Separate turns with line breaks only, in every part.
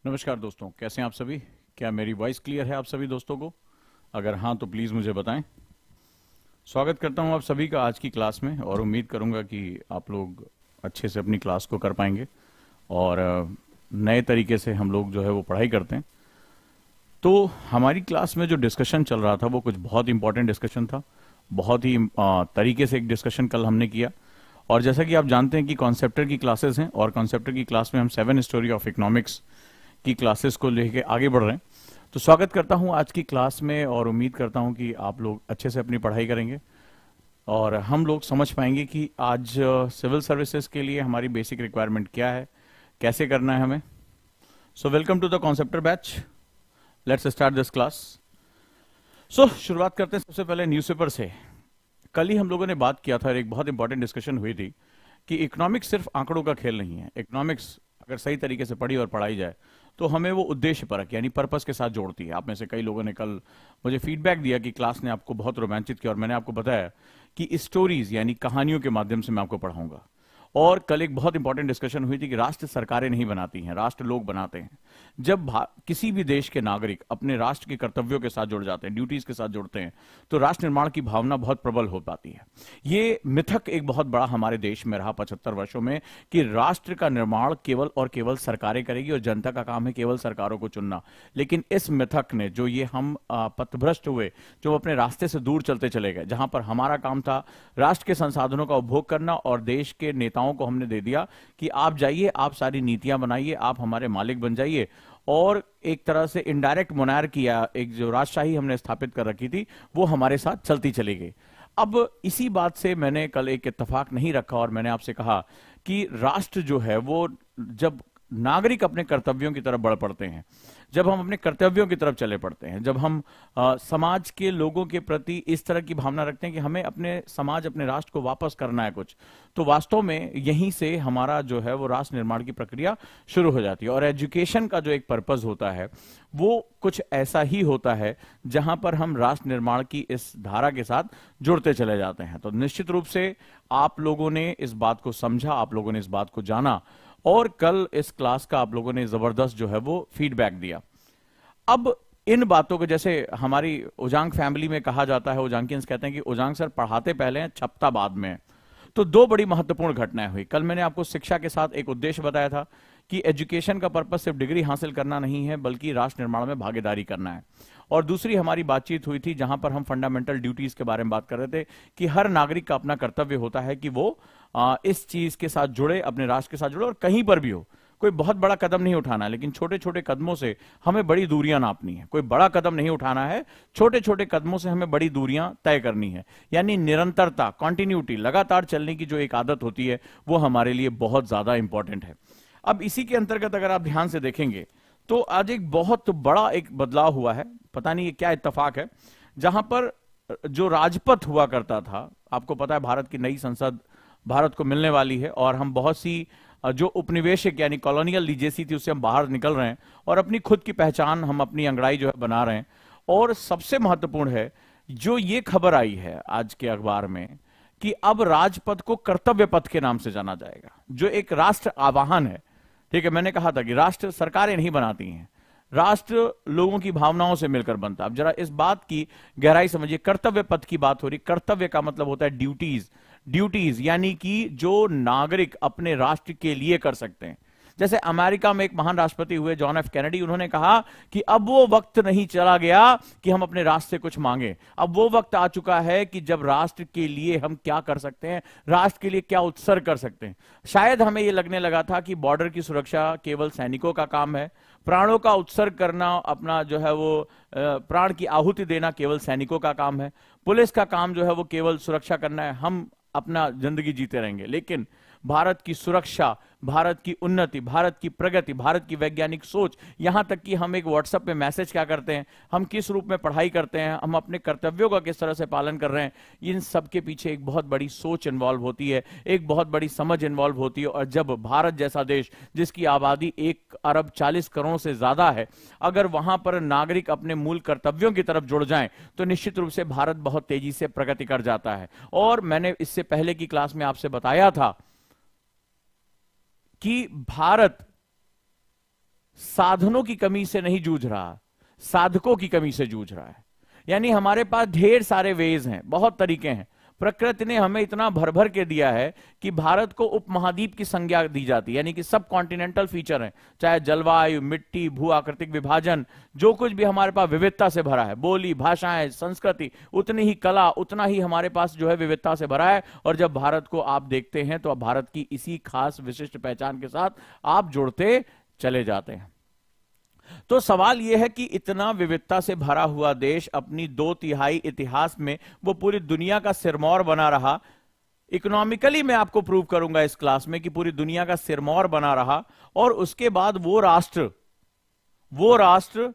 नमस्कार दोस्तों, कैसे हैं आप सभी। क्या मेरी वॉइस क्लियर है आप सभी दोस्तों को? अगर हाँ तो प्लीज़ मुझे बताएं। स्वागत करता हूं आप सभी का आज की क्लास में और उम्मीद करूंगा कि आप लोग अच्छे से अपनी क्लास को कर पाएंगे और नए तरीके से हम लोग जो है वो पढ़ाई करते हैं। तो हमारी क्लास में जो डिस्कशन चल रहा था वो कुछ बहुत इंपॉर्टेंट डिस्कशन था। बहुत ही तरीके से एक डिस्कशन कल हमने किया। और जैसा कि आप जानते हैं कि कॉन्सेप्टर की क्लासेस हैं और कॉन्सेप्टर की क्लास में हम 7 स्टोरी ऑफ इकोनॉमिक्स की क्लासेस को लेके आगे बढ़ रहे हैं। तो स्वागत करता हूं आज की क्लास में और उम्मीद करता हूं कि आप लोग अच्छे से अपनी पढ़ाई करेंगे और हम लोग समझ पाएंगे कि आज सिविल सर्विसेज के लिए हमारी बेसिक रिक्वायरमेंट क्या है, कैसे करना है हमें। So welcome to the conceptor batch. Let's start this class. So शुरुआत करते हैं सबसे पहले न्यूज़पेपर से। कल ही हम लोगों ने बात किया था और एक बहुत इंपॉर्टेंट डिस्कशन हुई थी कि इकोनॉमिक्स सिर्फ आंकड़ों का खेल नहीं है। इकोनॉमिक्स अगर सही तरीके से पढ़ी और पढ़ाई जाए तो हमें वो उद्देश्य परक यानी पर्पस के साथ जोड़ती है। आप में से कई लोगों ने कल मुझे फीडबैक दिया कि क्लास ने आपको बहुत रोमांचित किया और मैंने आपको बताया कि स्टोरीज यानी कहानियों के माध्यम से मैं आपको पढ़ाऊंगा। और कल एक बहुत इंपॉर्टेंट डिस्कशन हुई थी कि राष्ट्र सरकारें नहीं बनाती हैं, राष्ट्र लोग बनाते हैं। जब किसी भी देश के नागरिक अपने राष्ट्र के कर्तव्यों के साथ जुड़ जाते हैं, ड्यूटीज के साथ जुड़ते हैं, तो राष्ट्र निर्माण की भावना बहुत प्रबल हो पाती है। ये मिथक एक बहुत बड़ा हमारे देश में रहा 75 वर्षों में कि राष्ट्र का निर्माण केवल और केवल सरकारें करेगी और जनता का काम है केवल सरकारों को चुनना। लेकिन इस मिथक ने जो ये हम पथभ्रष्ट हुए, जो अपने रास्ते से दूर चलते चले गए, जहां पर हमारा काम था राष्ट्र के संसाधनों का उपभोग करना और देश के नेताओं को हमने दे दिया कि आप जाइए, आप सारी नीतियां बनाइए, आप हमारे मालिक बन जाइए। और एक तरह से इनडायरेक्ट मोनार्की या एक जो राजशाही हमने स्थापित कर रखी थी वो हमारे साथ चलती चली गई। अब इसी बात से मैंने कल एक इत्तेफाक नहीं रखा और मैंने आपसे कहा कि राष्ट्र जो है वो जब नागरिक अपने कर्तव्यों की तरफ बढ़ पड़ते हैं, जब हम अपने कर्तव्यों की तरफ चले पड़ते हैं, जब हम समाज के लोगों के प्रति इस तरह की भावना रखते हैं कि हमें अपने समाज अपने राष्ट्र को वापस करना है कुछ, तो वास्तव में यहीं से हमारा जो है वो राष्ट्र निर्माण की प्रक्रिया शुरू हो जाती है। और एजुकेशन का जो एक पर्पस होता है वो कुछ ऐसा ही होता है जहां पर हम राष्ट्र निर्माण की इस धारा के साथ जुड़ते चले जाते हैं। तो निश्चित रूप से आप लोगों ने इस बात को समझा, आप लोगों ने इस बात को जाना और कल इस क्लास का आप लोगों ने जबरदस्त जो है वो फीडबैक दिया। अब इन बातों को जैसे हमारी उजांग फैमिली में कहा जाता है, उजांकियंस कहते हैं कि उजांग सर पढ़ाते पहले हैं छपता बाद में। तो दो बड़ी महत्वपूर्ण घटनाएं हुई कल। मैंने आपको शिक्षा के साथ एक उद्देश्य बताया था कि एजुकेशन का पर्पस सिर्फ डिग्री हासिल करना नहीं है बल्कि राष्ट्र निर्माण में भागीदारी करना है। और दूसरी हमारी बातचीत हुई थी जहां पर हम फंडामेंटल ड्यूटीज के बारे में बात कर रहे थे कि हर नागरिक का अपना कर्तव्य होता है कि वो इस चीज के साथ जुड़े, अपने राष्ट्र के साथ जुड़े और कहीं पर भी हो। कोई बहुत बड़ा कदम नहीं उठाना है लेकिन छोटे छोटे कदमों से हमें बड़ी दूरियां नापनी है। कोई बड़ा कदम नहीं उठाना है, छोटे छोटे कदमों से हमें बड़ी दूरियां तय करनी है। यानी निरंतरता, कॉन्टिन्यूटी, लगातार चलने की जो एक आदत होती है वो हमारे लिए बहुत ज्यादा इंपॉर्टेंट है। अब इसी के अंतर्गत अगर आप ध्यान से देखेंगे तो आज एक बहुत बड़ा एक बदलाव हुआ है। पता नहीं ये क्या इत्तेफाक है, जहां पर जो राजपथ हुआ करता था, आपको पता है भारत की नई संसद भारत को मिलने वाली है और हम बहुत सी जो उपनिवेशिक यानी कॉलोनियल लीजेसी थी उससे हम बाहर निकल रहे हैं और अपनी खुद की पहचान, हम अपनी अंगड़ाई जो है बना रहे हैं। और सबसे महत्वपूर्ण है जो ये खबर आई है आज के अखबार में कि अब राजपथ को कर्तव्य पथ के नाम से जाना जाएगा, जो एक राष्ट्र आवाहन है। ठीक है, मैंने कहा था कि राष्ट्र सरकारें नहीं बनाती हैं, राष्ट्र लोगों की भावनाओं से मिलकर बनता है। अब जरा इस बात की गहराई समझिए। कर्तव्य पथ की बात हो रही, कर्तव्य का मतलब होता है ड्यूटीज। ड्यूटीज यानी कि जो नागरिक अपने राष्ट्र के लिए कर सकते हैं। जैसे अमेरिका में एक महान राष्ट्रपति हुए जॉन एफ कैनेडी, उन्होंने कहा कि अब वो वक्त नहीं चला गया कि हम अपने राष्ट्र से कुछ मांगे, अब वो वक्त आ चुका है कि जब राष्ट्र के लिए हम क्या कर सकते हैं, राष्ट्र के लिए क्या उत्सर्ग कर सकते हैं। शायद हमें ये लगने लगा था कि बॉर्डर की सुरक्षा केवल सैनिकों का काम है, प्राणों का उत्सर्ग करना, अपना जो है वो प्राण की आहुति देना केवल सैनिकों का काम है, पुलिस का काम जो है वो केवल सुरक्षा करना है, हम अपना जिंदगी जीते रहेंगे। लेकिन भारत की सुरक्षा, भारत की उन्नति, भारत की प्रगति, भारत की वैज्ञानिक सोच, यहां तक कि हम एक व्हाट्सएप पे मैसेज क्या करते हैं, हम किस रूप में पढ़ाई करते हैं, हम अपने कर्तव्यों का किस तरह से पालन कर रहे हैं, इन सब के पीछे एक बहुत बड़ी सोच इन्वॉल्व होती है, एक बहुत बड़ी समझ इन्वॉल्व होती है। और जब भारत जैसा देश जिसकी आबादी 1 अरब 40 करोड़ से ज्यादा है, अगर वहां पर नागरिक अपने मूल कर्तव्यों की तरफ जुड़ जाएं तो निश्चित रूप से भारत बहुत तेजी से प्रगति कर जाता है। और मैंने इससे पहले की क्लास में आपसे बताया था कि भारत साधनों की कमी से नहीं जूझ रहा, साधकों की कमी से जूझ रहा है। यानी हमारे पास ढेर सारे वेज हैं, बहुत तरीके हैं। प्रकृति ने हमें इतना भर भर के दिया है कि भारत को उपमहाद्वीप की संज्ञा दी जाती है, यानी कि सब कॉन्टिनेंटल फीचर हैं, चाहे जलवायु, मिट्टी, भू आकृतिक विभाजन, जो कुछ भी हमारे पास विविधता से भरा है, बोली, भाषाएं, संस्कृति, उतनी ही कला, उतना ही हमारे पास जो है विविधता से भरा है। और जब भारत को आप देखते हैं तो आप भारत की इसी खास विशिष्ट पहचान के साथ आप जुड़ते चले जाते हैं। तो सवाल यह है कि इतना विविधता से भरा हुआ देश अपनी 2/3 इतिहास में वो पूरी दुनिया का सिरमौर बना रहा। इकोनॉमिकली मैं आपको प्रूव करूंगा इस क्लास में कि पूरी दुनिया का सिरमौर बना रहा। और उसके बाद वो राष्ट्र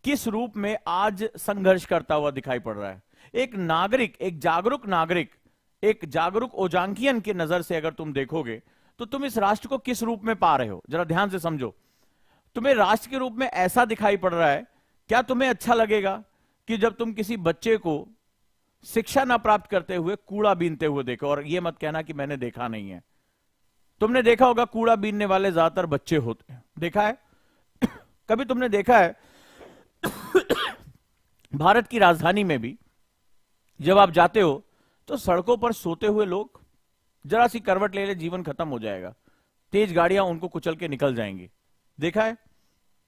किस रूप में आज संघर्ष करता हुआ दिखाई पड़ रहा है। एक नागरिक, एक जागरूक नागरिक, एक जागरूक ओजांकियन की नजर से अगर तुम देखोगे तो तुम इस राष्ट्र को किस रूप में पा रहे हो, जरा ध्यान से समझो। तुम्हें राष्ट्र के रूप में ऐसा दिखाई पड़ रहा है, क्या तुम्हें अच्छा लगेगा कि जब तुम किसी बच्चे को शिक्षा ना प्राप्त करते हुए कूड़ा बीनते हुए देखो? और ये मत कहना कि मैंने देखा नहीं है, तुमने देखा होगा कूड़ा बीनने वाले ज्यादातर बच्चे होते हैं, देखा है? कभी तुमने देखा है भारत की राजधानी में भी जब आप जाते हो तो सड़कों पर सोते हुए लोग, जरा सी करवट ले ले जीवन खत्म हो जाएगा, तेज गाड़ियां उनको कुचल के निकल जाएंगी, देखा है?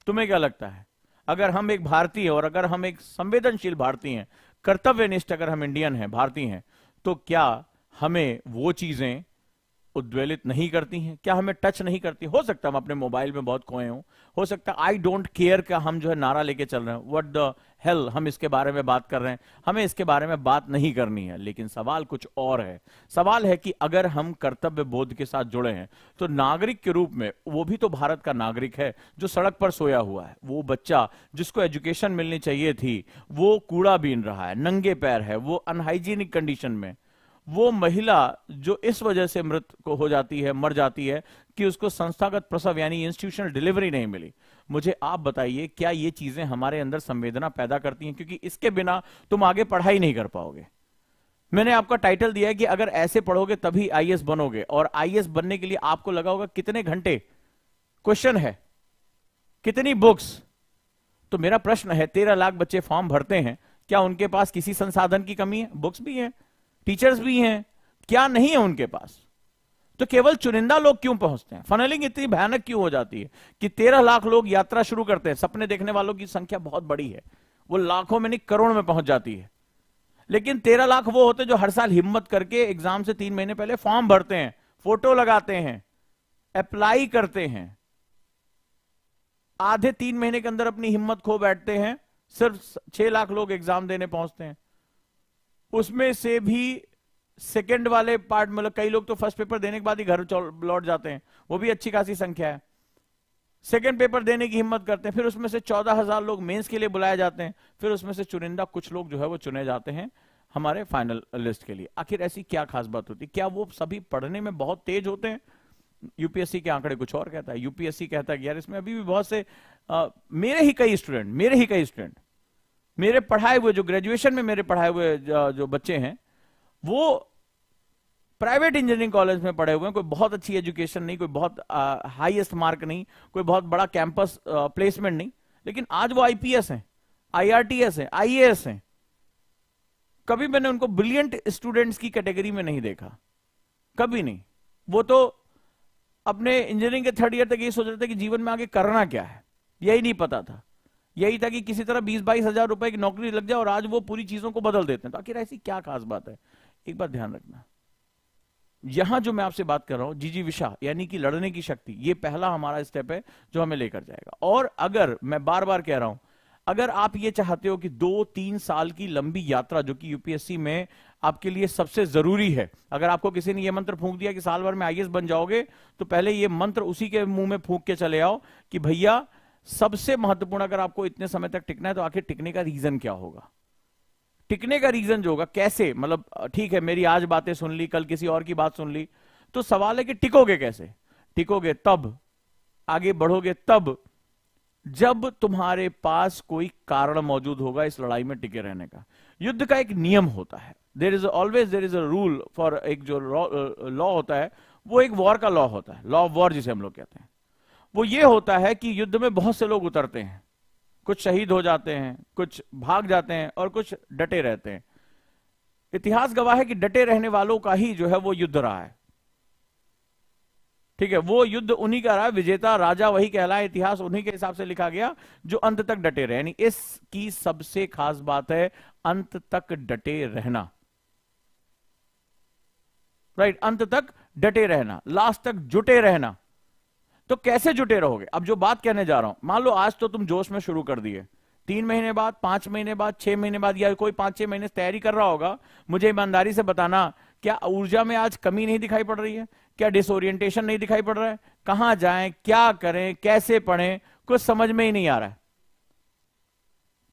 तुम्हें क्या लगता है अगर हम एक भारतीय और अगर हम एक संवेदनशील भारतीय हैं, कर्तव्यनिष्ठ अगर हम इंडियन हैं, भारतीय हैं, तो क्या हमें वो चीजें उद्वेलित नहीं करती हैं? क्या हमें टच नहीं करती? हो सकता है हम अपने मोबाइल में बहुत खोए हो सकता है आई डोंट केयर का हम जो है नारा लेके चल रहे हैं, व्हाट द हेल हम इसके बारे में बात कर रहे हैं, हमें इसके बारे में बात नहीं करनी है। लेकिन सवाल कुछ और है। सवाल है कि अगर हम कर्तव्य बोध के साथ जुड़े हैं तो नागरिक के रूप में, वो भी तो भारत का नागरिक है जो सड़क पर सोया हुआ है, वो बच्चा जिसको एजुकेशन मिलनी चाहिए थी वो कूड़ा बीन रहा है, नंगे पैर है, वो अनहाइजीनिक कंडीशन में, वो महिला जो इस वजह से मृत को हो जाती है, मर जाती है कि उसको संस्थागत प्रसव यानी इंस्टीट्यूशनल डिलीवरी नहीं मिली। मुझे आप बताइए, क्या ये चीजें हमारे अंदर संवेदना पैदा करती हैं? क्योंकि इसके बिना तुम आगे पढ़ाई नहीं कर पाओगे। मैंने आपका टाइटल दिया है कि अगर ऐसे पढ़ोगे तभी आईएएस बनोगे, और आईएएस बनने के लिए आपको लगा होगा कितने घंटे? क्वेश्चन है कितनी बुक्स? तो मेरा प्रश्न है, 13 लाख बच्चे फॉर्म भरते हैं, क्या उनके पास किसी संसाधन की कमी है? बुक्स भी हैं, टीचर्स भी हैं, क्या नहीं है उनके पास? तो केवल चुनिंदा लोग क्यों पहुंचते हैं? फनलिंग इतनी भयानक क्यों हो जाती है कि 13 लाख लोग यात्रा शुरू करते हैं? सपने देखने वालों की संख्या बहुत बड़ी है, वो लाखों में नहीं करोड़ में पहुंच जाती है। लेकिन 13 लाख वो होते जो हर साल हिम्मत करके एग्जाम से 3 महीने पहले फॉर्म भरते हैं, फोटो लगाते हैं, अप्लाई करते हैं। आधे 3 महीने के अंदर अपनी हिम्मत खो बैठते हैं। सिर्फ 6 लाख लोग एग्जाम देने पहुंचते हैं। उसमें से भी सेकंड वाले पार्ट, मतलब कई लोग तो फर्स्ट पेपर देने के बाद ही घर लौट जाते हैं, वो भी अच्छी खासी संख्या है। सेकंड पेपर देने की हिम्मत करते हैं, फिर उसमें से 14,000 लोग मेंस के लिए बुलाए जाते हैं, फिर उसमें से चुनिंदा कुछ लोग जो है वो चुने जाते हैं हमारे फाइनल लिस्ट के लिए। आखिर ऐसी क्या खास बात होती? क्या वो सभी पढ़ने में बहुत तेज होते हैं? यूपीएससी के आंकड़े कुछ और कहता है। यूपीएससी कहता है कि यार इसमें अभी भी बहुत से मेरे ही कई स्टूडेंट मेरे पढ़ाए हुए, जो ग्रेजुएशन में मेरे पढ़ाए हुए जो बच्चे हैं, वो प्राइवेट इंजीनियरिंग कॉलेज में पढ़े हुए हैं, कोई बहुत अच्छी एजुकेशन नहीं, कोई बहुत हाईएस्ट मार्क नहीं, कोई बहुत बड़ा कैंपस प्लेसमेंट नहीं, लेकिन आज वो आईपीएस हैं, आईआरटीएस हैं, आईएएस हैं। कभी मैंने उनको ब्रिलियंट स्टूडेंट्स की कैटेगरी में नहीं देखा, कभी नहीं। वो तो अपने इंजीनियरिंग के 3rd ईयर तक ये सोच रहे थे कि जीवन में आगे करना क्या है, यही नहीं पता था। यही था कि किसी तरह 20-22 हजार रुपए की नौकरी लग जाए, और आज वो पूरी चीजों को बदल देते हैं। तो आखिर ऐसी क्या खास बात है? एक बात ध्यान रखना, यहां जो मैं आपसे बात कर रहा हूं, जिजीविषा यानी कि लड़ने की शक्ति, ये पहला हमारा स्टेप है जो हमें लेकर जाएगा। और अगर मैं बार बार कह रहा हूं, अगर आप ये चाहते हो कि 2-3 साल की लंबी यात्रा जो कि यूपीएससी में आपके लिए सबसे जरूरी है, अगर आपको किसी ने यह मंत्र फूंक दिया कि साल भर में आईएएस बन जाओगे, तो पहले ये मंत्र उसी के मुंह में फूंक के चले आओ कि भैया सबसे महत्वपूर्ण, अगर आपको इतने समय तक टिकना है तो आखिर टिकने का रीजन क्या होगा? टिकने का रीजन जो होगा, कैसे, मतलब ठीक है मेरी आज बातें सुन ली, कल किसी और की बात सुन ली, तो सवाल है कि टिकोगे कैसे? टिकोगे तब, आगे बढ़ोगे तब, जब तुम्हारे पास कोई कारण मौजूद होगा इस लड़ाई में टिके रहने का। युद्ध का एक नियम होता है, there is a rule for, एक जो लॉ होता है वो एक वॉर का लॉ होता है, लॉ ऑफ वॉर जिसे हम लोग कहते हैं। वो ये होता है कि युद्ध में बहुत से लोग उतरते हैं, कुछ शहीद हो जाते हैं, कुछ भाग जाते हैं और कुछ डटे रहते हैं। इतिहास गवाह है कि डटे रहने वालों का ही जो है वो युद्ध रहा है। ठीक है, वो युद्ध उन्हीं का रहा, विजेता राजा वही कहलाए, इतिहास उन्हीं के हिसाब से लिखा गया जो अंत तक डटे रहे। यानी इसकी सबसे खास बात है अंत तक डटे रहना। राइट, अंत तक डटे रहना, लास्ट तक जुटे रहना। तो कैसे जुटे रहोगे? अब जो बात कहने जा रहा हूं, मान लो आज तो तुम जोश में शुरू कर दिए, 3 महीने बाद, 5 महीने बाद, 6 महीने बाद, या कोई 5-6 महीने से तैयारी कर रहा होगा, मुझे ईमानदारी से बताना, क्या ऊर्जा में आज कमी नहीं दिखाई पड़ रही है? क्या डिसोरिएंटेशन नहीं दिखाई पड़ रहा है? कहां जाएं, क्या करें, कैसे पढ़ें, कुछ समझ में ही नहीं आ रहा है।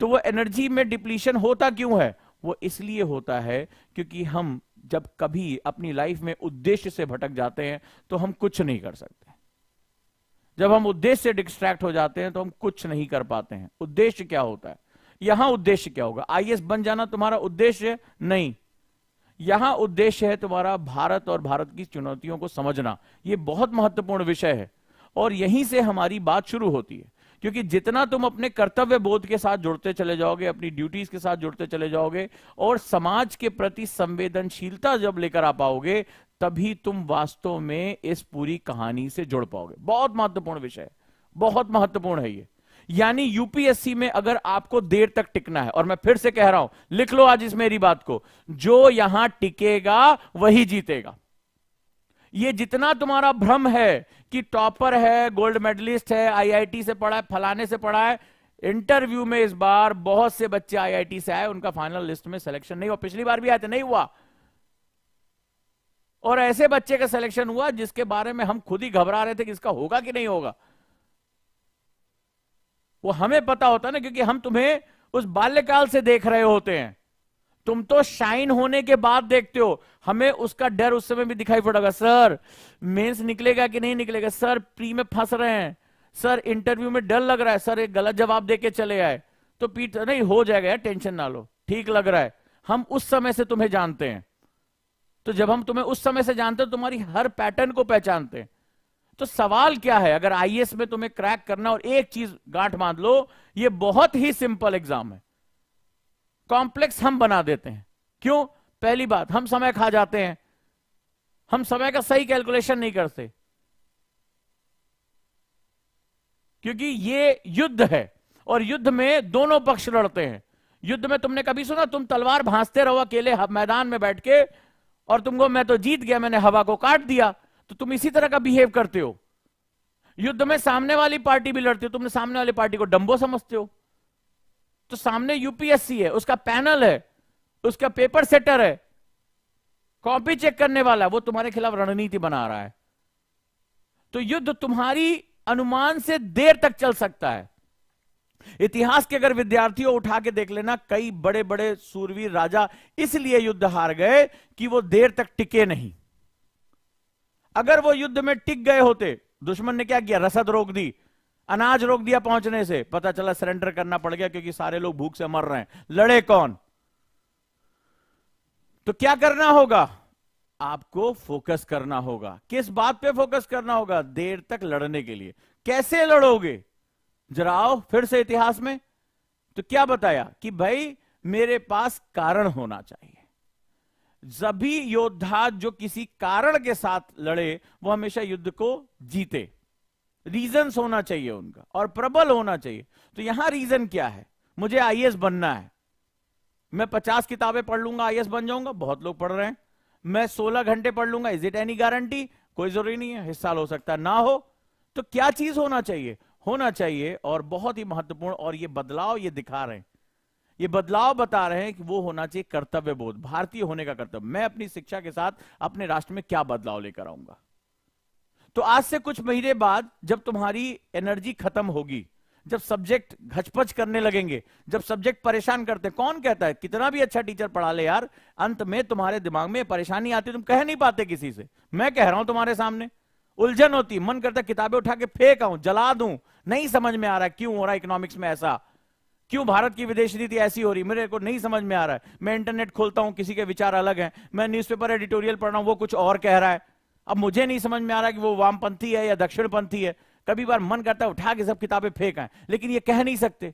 तो वो एनर्जी में डिप्लीशन होता क्यों है? वो इसलिए होता है क्योंकि हम जब कभी अपनी लाइफ में उद्देश्य से भटक जाते हैं तो हम कुछ नहीं कर सकते। जब हम उद्देश्य से डिस्ट्रैक्ट हो जाते हैं तो हम कुछ नहीं कर पाते हैं। उद्देश्य क्या होता है? यहां उद्देश्य क्या होगा? आईएएस बन जाना तुम्हारा उद्देश्य नहीं, यहां उद्देश्य है तुम्हारा भारत और भारत की चुनौतियों को समझना। यह बहुत महत्वपूर्ण विषय है और यहीं से हमारी बात शुरू होती है, क्योंकि जितना तुम अपने कर्तव्य बोध के साथ जुड़ते चले जाओगे, अपनी ड्यूटीज के साथ जुड़ते चले जाओगे और समाज के प्रति संवेदनशीलता जब लेकर आ पाओगे, तभी तुम वास्तव में इस पूरी कहानी से जुड़ पाओगे। बहुत महत्वपूर्ण विषय है, बहुत महत्वपूर्ण है ये। यानी यूपीएससी में अगर आपको देर तक टिकना है, और मैं फिर से कह रहा हूं, लिख लो आज इस मेरी बात को, जो यहां टिकेगा वही जीतेगा। ये जितना तुम्हारा भ्रम है कि टॉपर है, गोल्ड मेडलिस्ट है, आईआईटी से पढ़ा है, फलाने से पढ़ा है, इंटरव्यू में इस बार बहुत से बच्चे आईआईटी से आए, उनका फाइनल लिस्ट में सिलेक्शन नहीं हुआ। पिछली बार भी आए थे, नहीं हुआ। और ऐसे बच्चे का सिलेक्शन हुआ जिसके बारे में हम खुद ही घबरा रहे थे कि इसका होगा कि नहीं होगा। वो हमें पता होता ना, क्योंकि हम तुम्हें उस बाल्यकाल से देख रहे होते हैं। तुम तो शाइन होने के बाद देखते हो, हमें उसका डर उस समय भी दिखाई पड़ेगा। सर मेंस निकलेगा कि नहीं निकलेगा, सर प्री में फंस रहे हैं, सर इंटरव्यू में डर लग रहा है, सर एक गलत जवाब देके चले आए तो पीठ नहीं हो जाएगा यार, टेंशन ना लो, ठीक लग रहा है। हम उस समय से तुम्हें जानते हैं, तो जब हम तुम्हें उस समय से जानते हैं तुम्हारी हर पैटर्न को पहचानते हैं। तो सवाल क्या है, अगर आईएएस में तुम्हें क्रैक करना, और एक चीज गांठ बांध लो, ये बहुत ही सिंपल एग्जाम है, कॉम्प्लेक्स हम बना देते हैं। क्यों? पहली बात, हम समय खा जाते हैं, हम समय का सही कैलकुलेशन नहीं करते, क्योंकि ये युद्ध है और युद्ध में दोनों पक्ष लड़ते हैं। युद्ध में तुमने कभी सुना तुम तलवार भांजते रहो अकेले मैदान में बैठ के, और तुमको मैं तो जीत गया, मैंने हवा को काट दिया, तो तुम इसी तरह का बिहेव करते हो। युद्ध में सामने वाली पार्टी भी लड़ती हो, तुमने सामने वाली पार्टी को डंबो समझते हो। तो सामने यूपीएससी है, उसका पैनल है, उसका पेपर सेटर है, कॉपी चेक करने वाला, वो तुम्हारे खिलाफ रणनीति बना रहा है। तो युद्ध तुम्हारी अनुमान से देर तक चल सकता है। इतिहास के अगर विद्यार्थियों उठा के देख लेना, कई बड़े बड़े सूरवीर राजा इसलिए युद्ध हार गए कि वो देर तक टिके नहीं। अगर वो युद्ध में टिक गए होते, दुश्मन ने क्या किया, रसद रोक दी, अनाज रोक दिया पहुंचने से, पता चला सरेंडर करना पड़ गया क्योंकि सारे लोग भूख से मर रहे हैं, लड़े कौन? तो क्या करना होगा? आपको फोकस करना होगा। किस बात पे फोकस करना होगा? देर तक लड़ने के लिए। कैसे लड़ोगे? जरा आओ फिर से इतिहास में। तो क्या बताया कि भाई मेरे पास कारण होना चाहिए। सभी योद्धा जो किसी कारण के साथ लड़े वो हमेशा युद्ध को जीते। रीजंस होना चाहिए उनका और प्रबल होना चाहिए। तो यहां रीजन क्या है? मुझे आईएएस बनना है, मैं 50 किताबें पढ़ लूंगा आईएएस बन जाऊंगा, बहुत लोग पढ़ रहे हैं। मैं 16 घंटे पढ़ लूंगा, इज इट एनी गारंटी? कोई जरूरी नहीं है, इस साल हो सकता है ना हो। तो क्या चीज होना चाहिए? होना चाहिए, और बहुत ही महत्वपूर्ण, और ये बदलाव ये दिखा रहे हैं, ये बदलाव बता रहे हैं कि वो होना चाहिए कर्तव्य बोध, भारतीय होने का कर्तव्य। मैं अपनी शिक्षा के साथ अपने राष्ट्र में क्या बदलाव लेकर आऊंगा। तो आज से कुछ महीने बाद जब तुम्हारी एनर्जी खत्म होगी, जब सब्जेक्ट घचपच करने लगेंगे, जब सब्जेक्ट परेशान करते, कौन कहता है कितना भी अच्छा टीचर पढ़ा ले यार, अंत में तुम्हारे दिमाग में परेशानी आती, तुम कह नहीं पाते किसी से। मैं कह रहा हूं तुम्हारे सामने, उलझन होती, मन करता किताबें उठा के फेंक आऊं, जला दूं, नहीं समझ में आ रहा क्यों हो रहा है इकोनॉमिक्स में ऐसा, क्यों भारत की विदेश नीति ऐसी हो रही, मेरे को नहीं समझ में आ रहा है। मैं इंटरनेट खोलता हूं, किसी के विचार अलग हैं, मैं न्यूज़पेपर एडिटोरियल पढ़ रहा हूं, वो कुछ और कह रहा है, अब मुझे नहीं समझ में आ रहा कि वो वामपंथी है या दक्षिणपंथी है। कभी बार मन करता है उठा के सब किताबें फेंक आए, लेकिन ये कह नहीं सकते।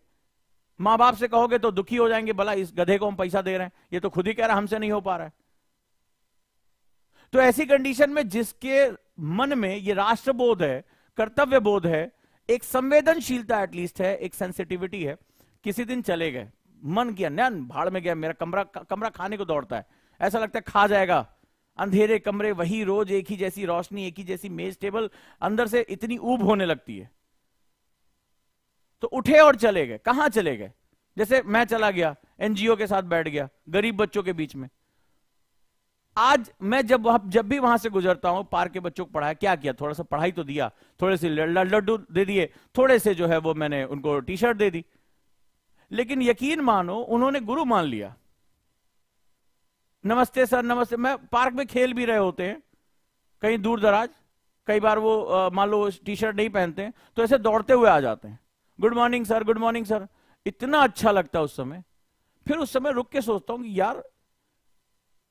मां बाप से कहोगे तो दुखी हो जाएंगे, भला इस गधे को हम पैसा दे रहे हैं, ये तो खुद ही कह रहा हमसे नहीं हो पा रहा है। तो ऐसी कंडीशन में जिसके मन में ये राष्ट्रबोध है, कर्तव्य बोध है, एक संवेदनशीलता एटलीस्ट है, एक सेंसिटिविटी है, किसी दिन चले गए, मन किया नैन भाड़ में गया, मेरा कमरा खाने को दौड़ता है, ऐसा लगता है खा जाएगा, अंधेरे कमरे, वही रोज एक ही जैसी रोशनी, एक ही जैसी मेज टेबल, अंदर से इतनी ऊब होने लगती है। तो उठे और चले गए। कहां चले गए? जैसे मैं चला गया, एनजीओ के साथ बैठ गया, गरीब बच्चों के बीच में। आज मैं जब भी वहां से गुजरता हूं, पार्क के बच्चों को पढ़ाया, क्या किया? थोड़ा सा पढ़ाई तो दिया, थोड़े से लड्डू दे दिए, थोड़े से जो है वो मैंने उनको टी शर्ट दे दी, लेकिन यकीन मानो उन्होंने गुरु मान लिया। नमस्ते सर, नमस्ते। मैं पार्क में खेल भी रहे होते हैं, कहीं दूर दराज, कई बार वो मान लो टी शर्ट नहीं पहनते हैं तो ऐसे दौड़ते हुए आ जाते हैं, good morning sir, good morning sir. इतना अच्छा लगता है उस समय। फिर उस समय रुक के सोचता हूं कि यार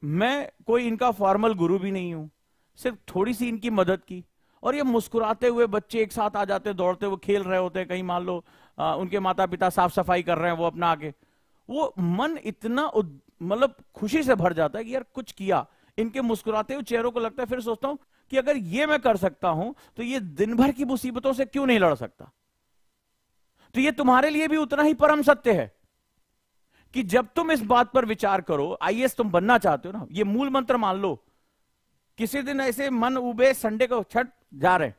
मैं कोई इनका फॉर्मल गुरु भी नहीं हूं, सिर्फ थोड़ी सी इनकी मदद की, और ये मुस्कुराते हुए बच्चे एक साथ आ जाते हैं, दौड़ते हुए खेल रहे होते हैं, कहीं मान लो उनके माता पिता साफ सफाई कर रहे हैं, वो अपना आगे, वो मन इतना मतलब खुशी से भर जाता है कि यार कुछ किया। इनके मुस्कुराते हुए चेहरों को लगता है, फिर सोचता हूं कि अगर ये मैं कर सकता हूं तो ये दिन भर की मुसीबतों से क्यों नहीं लड़ सकता। तो ये तुम्हारे लिए भी उतना ही परम सत्य है कि जब तुम इस बात पर विचार करो, आईएएस तुम बनना चाहते हो ना, ये मूल मंत्र मान लो। किसी दिन ऐसे मन उबे, संडे को छठ जा रहे,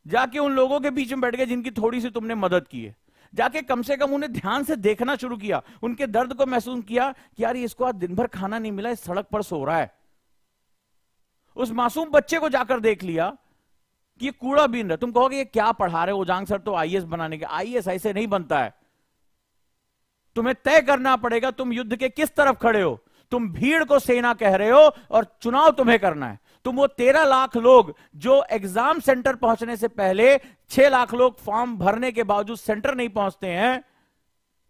जाके उन लोगों के बीच में बैठ गए जिनकी थोड़ी सी तुमने मदद की है, जाके कम से कम उन्हें ध्यान से देखना शुरू किया, उनके दर्द को महसूस किया कि यार इसको आज दिन भर खाना नहीं मिला, इस सड़क पर सो रहा है। उस मासूम बच्चे को जाकर देख लिया कि ये कूड़ा बीन रहा। तुम कहोगे ये क्या पढ़ा रहे हो उजांग सर, तो आईएएस बनाने के। आईएएस ऐसे नहीं बनता है। तुम्हें तय करना पड़ेगा तुम युद्ध के किस तरफ खड़े हो। तुम भीड़ को सेना कह रहे हो और चुनाव तुम्हें करना है। तुम वो 13 लाख लोग जो एग्जाम सेंटर पहुंचने से पहले 6 लाख लोग फॉर्म भरने के बावजूद सेंटर नहीं पहुंचते हैं,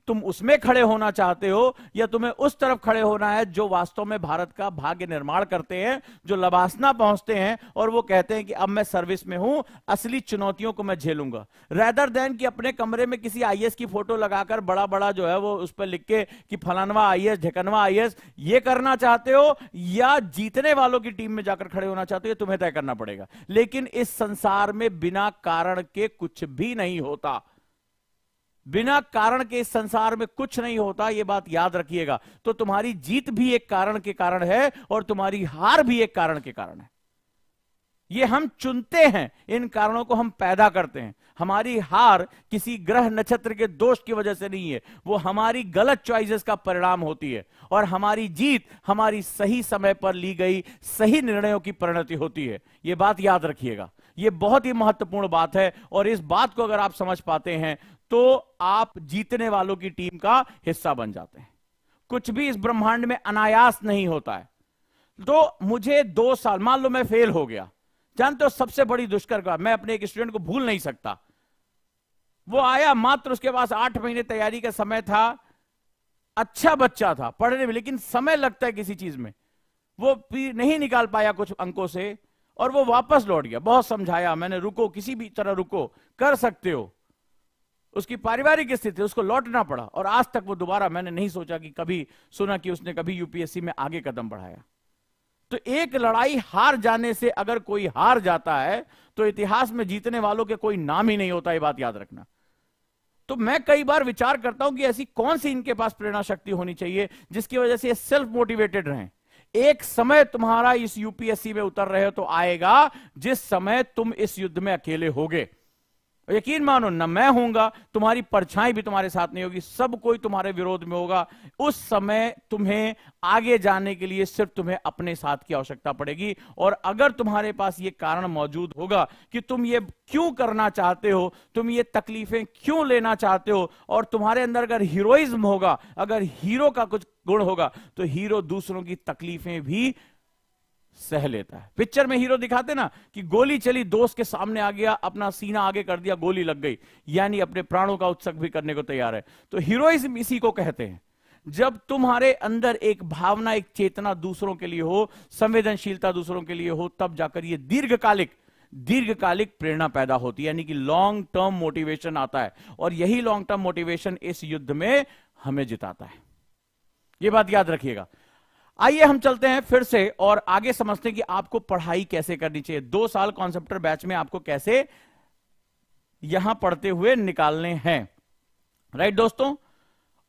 तुम उसमें खड़े होना चाहते हो या तुम्हें उस तरफ खड़े होना है जो वास्तव में भारत का भाग्य निर्माण करते हैं, जो लबासना पहुंचते हैं और वो कहते हैं कि अब मैं सर्विस में हूं, असली चुनौतियों को मैं झेलूंगा, रेदर देन कि अपने कमरे में किसी आईएएस की फोटो लगाकर बड़ा बड़ा जो है वो उस पर लिख के कि फलानवा आईएएस, ढिकनवा आईएएस। ये करना चाहते हो या जीतने वालों की टीम में जाकर खड़े होना चाहते हो, ये तुम्हें तय करना पड़ेगा। लेकिन इस संसार में बिना कारण के कुछ भी नहीं होता। बिना कारण के इस संसार में कुछ नहीं होता, यह बात याद रखिएगा। तो तुम्हारी जीत भी एक कारण के कारण है और तुम्हारी हार भी एक कारण के कारण है। ये हम चुनते हैं, इन कारणों को हम पैदा करते हैं। हमारी हार किसी ग्रह नक्षत्र के दोष की वजह से नहीं है, वो हमारी गलत चॉइसेस का परिणाम होती है। और हमारी जीत हमारी सही समय पर ली गई सही निर्णयों की परिणति होती है। यह बात याद रखिएगा, यह बहुत ही महत्वपूर्ण बात है। और इस बात को अगर आप समझ पाते हैं तो आप जीतने वालों की टीम का हिस्सा बन जाते हैं। कुछ भी इस ब्रह्मांड में अनायास नहीं होता है। तो मुझे 2 साल, मान लो मैं फेल हो गया, जानते हो सबसे बड़ी दुष्कर का, मैं अपने एक स्टूडेंट को भूल नहीं सकता। वो आया, मात्र उसके पास 8 महीने तैयारी का समय था, अच्छा बच्चा था पढ़ने में, लेकिन समय लगता है किसी चीज में, वो नहीं निकाल पाया कुछ अंकों से और वो वापस लौट गया। बहुत समझाया मैंने, रुको, किसी भी तरह रुको, कर सकते हो। उसकी पारिवारिक स्थिति, उसको लौटना पड़ा। और आज तक वो दोबारा, मैंने नहीं सोचा कि कभी सुना कि उसने कभी यूपीएससी में आगे कदम बढ़ाया। तो एक लड़ाई हार जाने से अगर कोई हार जाता है तो इतिहास में जीतने वालों के कोई नाम ही नहीं होता, ये बात याद रखना। तो मैं कई बार विचार करता हूं कि ऐसी कौन सी इनके पास प्रेरणा शक्ति होनी चाहिए जिसकी वजह से ये सेल्फ मोटिवेटेड रहें। एक समय तुम्हारा इस यूपीएससी में उतर रहे हो तो आएगा जिस समय तुम इस युद्ध में अकेले होगे। यकीन मानो, न मैं होऊंगा, तुम्हारी परछाई भी तुम्हारे साथ नहीं होगी, सब कोई तुम्हारे विरोध में होगा। उस समय तुम्हें आगे जाने के लिए सिर्फ तुम्हें अपने साथ की आवश्यकता पड़ेगी। और अगर तुम्हारे पास ये कारण मौजूद होगा कि तुम ये क्यों करना चाहते हो, तुम ये तकलीफें क्यों लेना चाहते हो, और तुम्हारे अंदर अगर हीरोइज्म होगा, अगर हीरो का कुछ गुण होगा, तो हीरो दूसरों की तकलीफें भी सह लेता है। पिक्चर में हीरो दिखाते ना कि गोली चली, दोस्त के सामने आ गया, अपना सीना आगे कर दिया, गोली लग गई, यानी अपने प्राणों का उत्सर्ग भी करने को तैयार है। तो हीरोइज्म इसी को कहते हैं। जब तुम्हारे अंदर एक भावना, एक चेतना दूसरों के लिए हो, संवेदनशीलता दूसरों के लिए हो, तब जाकर ये दीर्घकालिक दीर्घकालिक प्रेरणा पैदा होती है, यानी कि लॉन्ग टर्म मोटिवेशन आता है, और यही लॉन्ग टर्म मोटिवेशन इस युद्ध में हमें जिताता है। यह बात याद रखिएगा। आइए हम चलते हैं फिर से और आगे समझते हैं कि आपको पढ़ाई कैसे करनी चाहिए। 2 साल कॉन्सेप्टर बैच में आपको कैसे यहां पढ़ते हुए निकालने हैं, राइट दोस्तों।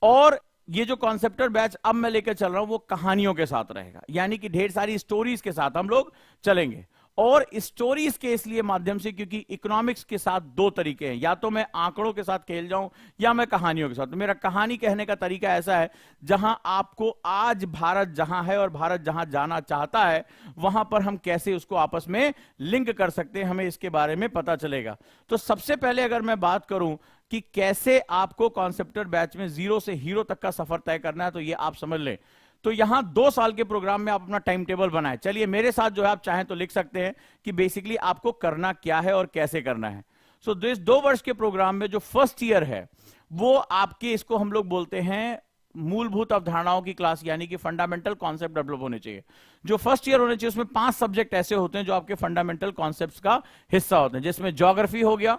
और ये जो कॉन्सेप्टर बैच अब मैं लेकर चल रहा हूं वो कहानियों के साथ रहेगा, यानी कि ढेर सारी स्टोरीज के साथ हम लोग चलेंगे। और स्टोरीज के इसलिए माध्यम से क्योंकि इकोनॉमिक्स के साथ 2 तरीके हैं, या तो मैं आंकड़ों के साथ खेल जाऊं या मैं कहानियों के साथ। तो मेरा कहानी कहने का तरीका ऐसा है जहां आपको आज भारत जहां है और भारत जहां जाना चाहता है वहां पर हम कैसे उसको आपस में लिंक कर सकते हैं, हमें इसके बारे में पता चलेगा। तो सबसे पहले अगर मैं बात करूं कि कैसे आपको कॉन्सेप्टर बैच में 0 से हीरो तक का सफर तय करना है, तो ये आप समझ लें। तो यहां 2 साल के प्रोग्राम में आप अपना टाइम टेबल बनाएं। चलिए मेरे साथ जो है आप चाहें तो लिख सकते हैं कि बेसिकली आपको करना क्या है और कैसे करना है। सो इस 2 वर्ष के प्रोग्राम में जो फर्स्ट ईयर है वो आपके, इसको हम लोग बोलते हैं मूलभूत अवधारणाओं की क्लास, यानी कि फंडामेंटल कॉन्सेप्ट डेवलप होने चाहिए। जो फर्स्ट ईयर होने चाहिए उसमें 5 सब्जेक्ट ऐसे होते हैं जो आपके फंडामेंटल कॉन्सेप्ट्स का हिस्सा होते हैं, जिसमें ज्योग्राफी हो गया,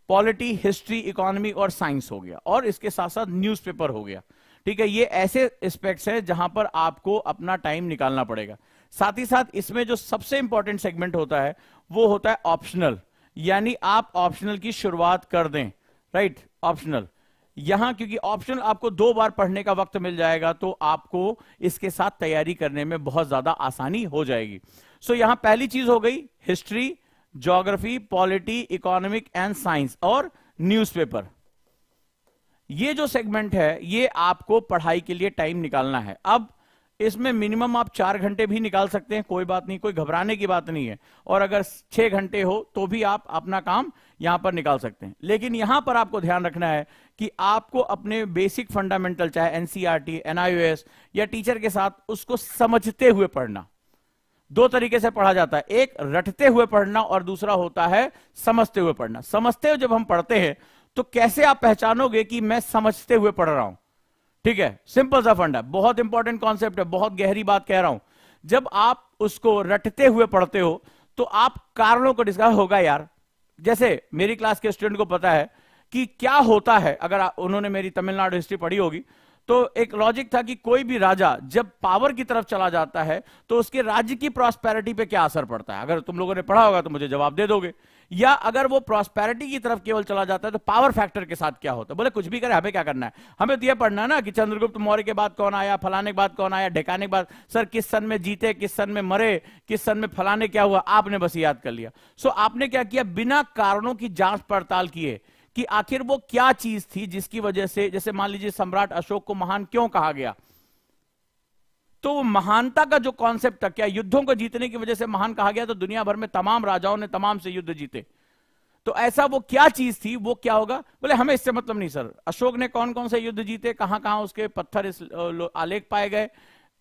पॉलिटी, हिस्ट्री, इकोनॉमी और साइंस हो गया, और इसके साथ साथ न्यूज़पेपर हो गया। ठीक है, ये ऐसे एस्पेक्ट्स हैं जहां पर आपको अपना टाइम निकालना पड़ेगा। साथ ही साथ इसमें जो सबसे इंपॉर्टेंट सेगमेंट होता है वो होता है ऑप्शनल, यानी आप ऑप्शनल की शुरुआत कर दें, राइट। ऑप्शनल यहां क्योंकि ऑप्शनल आपको 2 बार पढ़ने का वक्त मिल जाएगा तो आपको इसके साथ तैयारी करने में बहुत ज्यादा आसानी हो जाएगी। सो यहां पहली चीज हो गई history, geography, polity, economic and science और न्यूज़पेपर। ये जो सेगमेंट है ये आपको पढ़ाई के लिए टाइम निकालना है। अब इसमें मिनिमम आप 4 घंटे भी निकाल सकते हैं, कोई बात नहीं, कोई घबराने की बात नहीं है। और अगर 6 घंटे हो तो भी आप अपना काम यहां पर निकाल सकते हैं। लेकिन यहां पर आपको ध्यान रखना है कि आपको अपने बेसिक फंडामेंटल, चाहे एनसीईआरटी, एनआईओएस या टीचर के साथ, उसको समझते हुए पढ़ना। 2 तरीके से पढ़ा जाता है, एक रटते हुए पढ़ना और दूसरा होता है समझते हुए पढ़ना। समझते हुए जब हम पढ़ते हैं तो कैसे आप पहचानोगे कि मैं समझते हुए पढ़ रहा हूं? ठीक है, सिंपल सा फंडा, बहुत इंपॉर्टेंट कॉन्सेप्ट है, बहुत गहरी बात कह रहा हूं। जब आप उसको रटते हुए पढ़ते हो तो आप कारणों को डिस्कस होगा यार। जैसे मेरी क्लास के स्टूडेंट को पता है कि क्या होता है, अगर उन्होंने मेरी तमिलनाडु हिस्ट्री पढ़ी होगी तो एक लॉजिक था कि कोई भी राजा जब पावर की तरफ चला जाता है तो उसके राज्य की प्रॉस्पेरिटी पे क्या असर पड़ता है। अगर तुम लोगों ने पढ़ा होगा तो मुझे जवाब दे दोगे। या अगर वो प्रॉस्पेरिटी की तरफ केवल चला जाता है तो पावर फैक्टर के साथ क्या होता है। बोले कुछ भी करे, हमें क्या करना है, हमें तो यह पढ़ना है ना कि चंद्रगुप्त मौर्य के बाद कौन आया, फलाने के बाद कौन आया, ढेकाने के बाद सर किस सन में जीते, किस सन में मरे, किस सन में फलाने क्या हुआ, आपने बस याद कर लिया। सो आपने क्या किया, बिना कारणों की जांच पड़ताल किए कि आखिर वो क्या चीज थी जिसकी वजह से, जैसे मान लीजिए सम्राट अशोक को महान क्यों कहा गया, तो वो महानता का जो कॉन्सेप्ट था, क्या युद्धों को जीतने की वजह से महान कहा गया, तो दुनिया भर में तमाम राजाओं ने तमाम से युद्ध जीते, तो ऐसा वो क्या चीज थी, वो क्या होगा। बोले हमें इससे मतलब नहीं सर, अशोक ने कौन कौन से युद्ध जीते, कहां कहां उसके पत्थर इस आलेख पाए गए,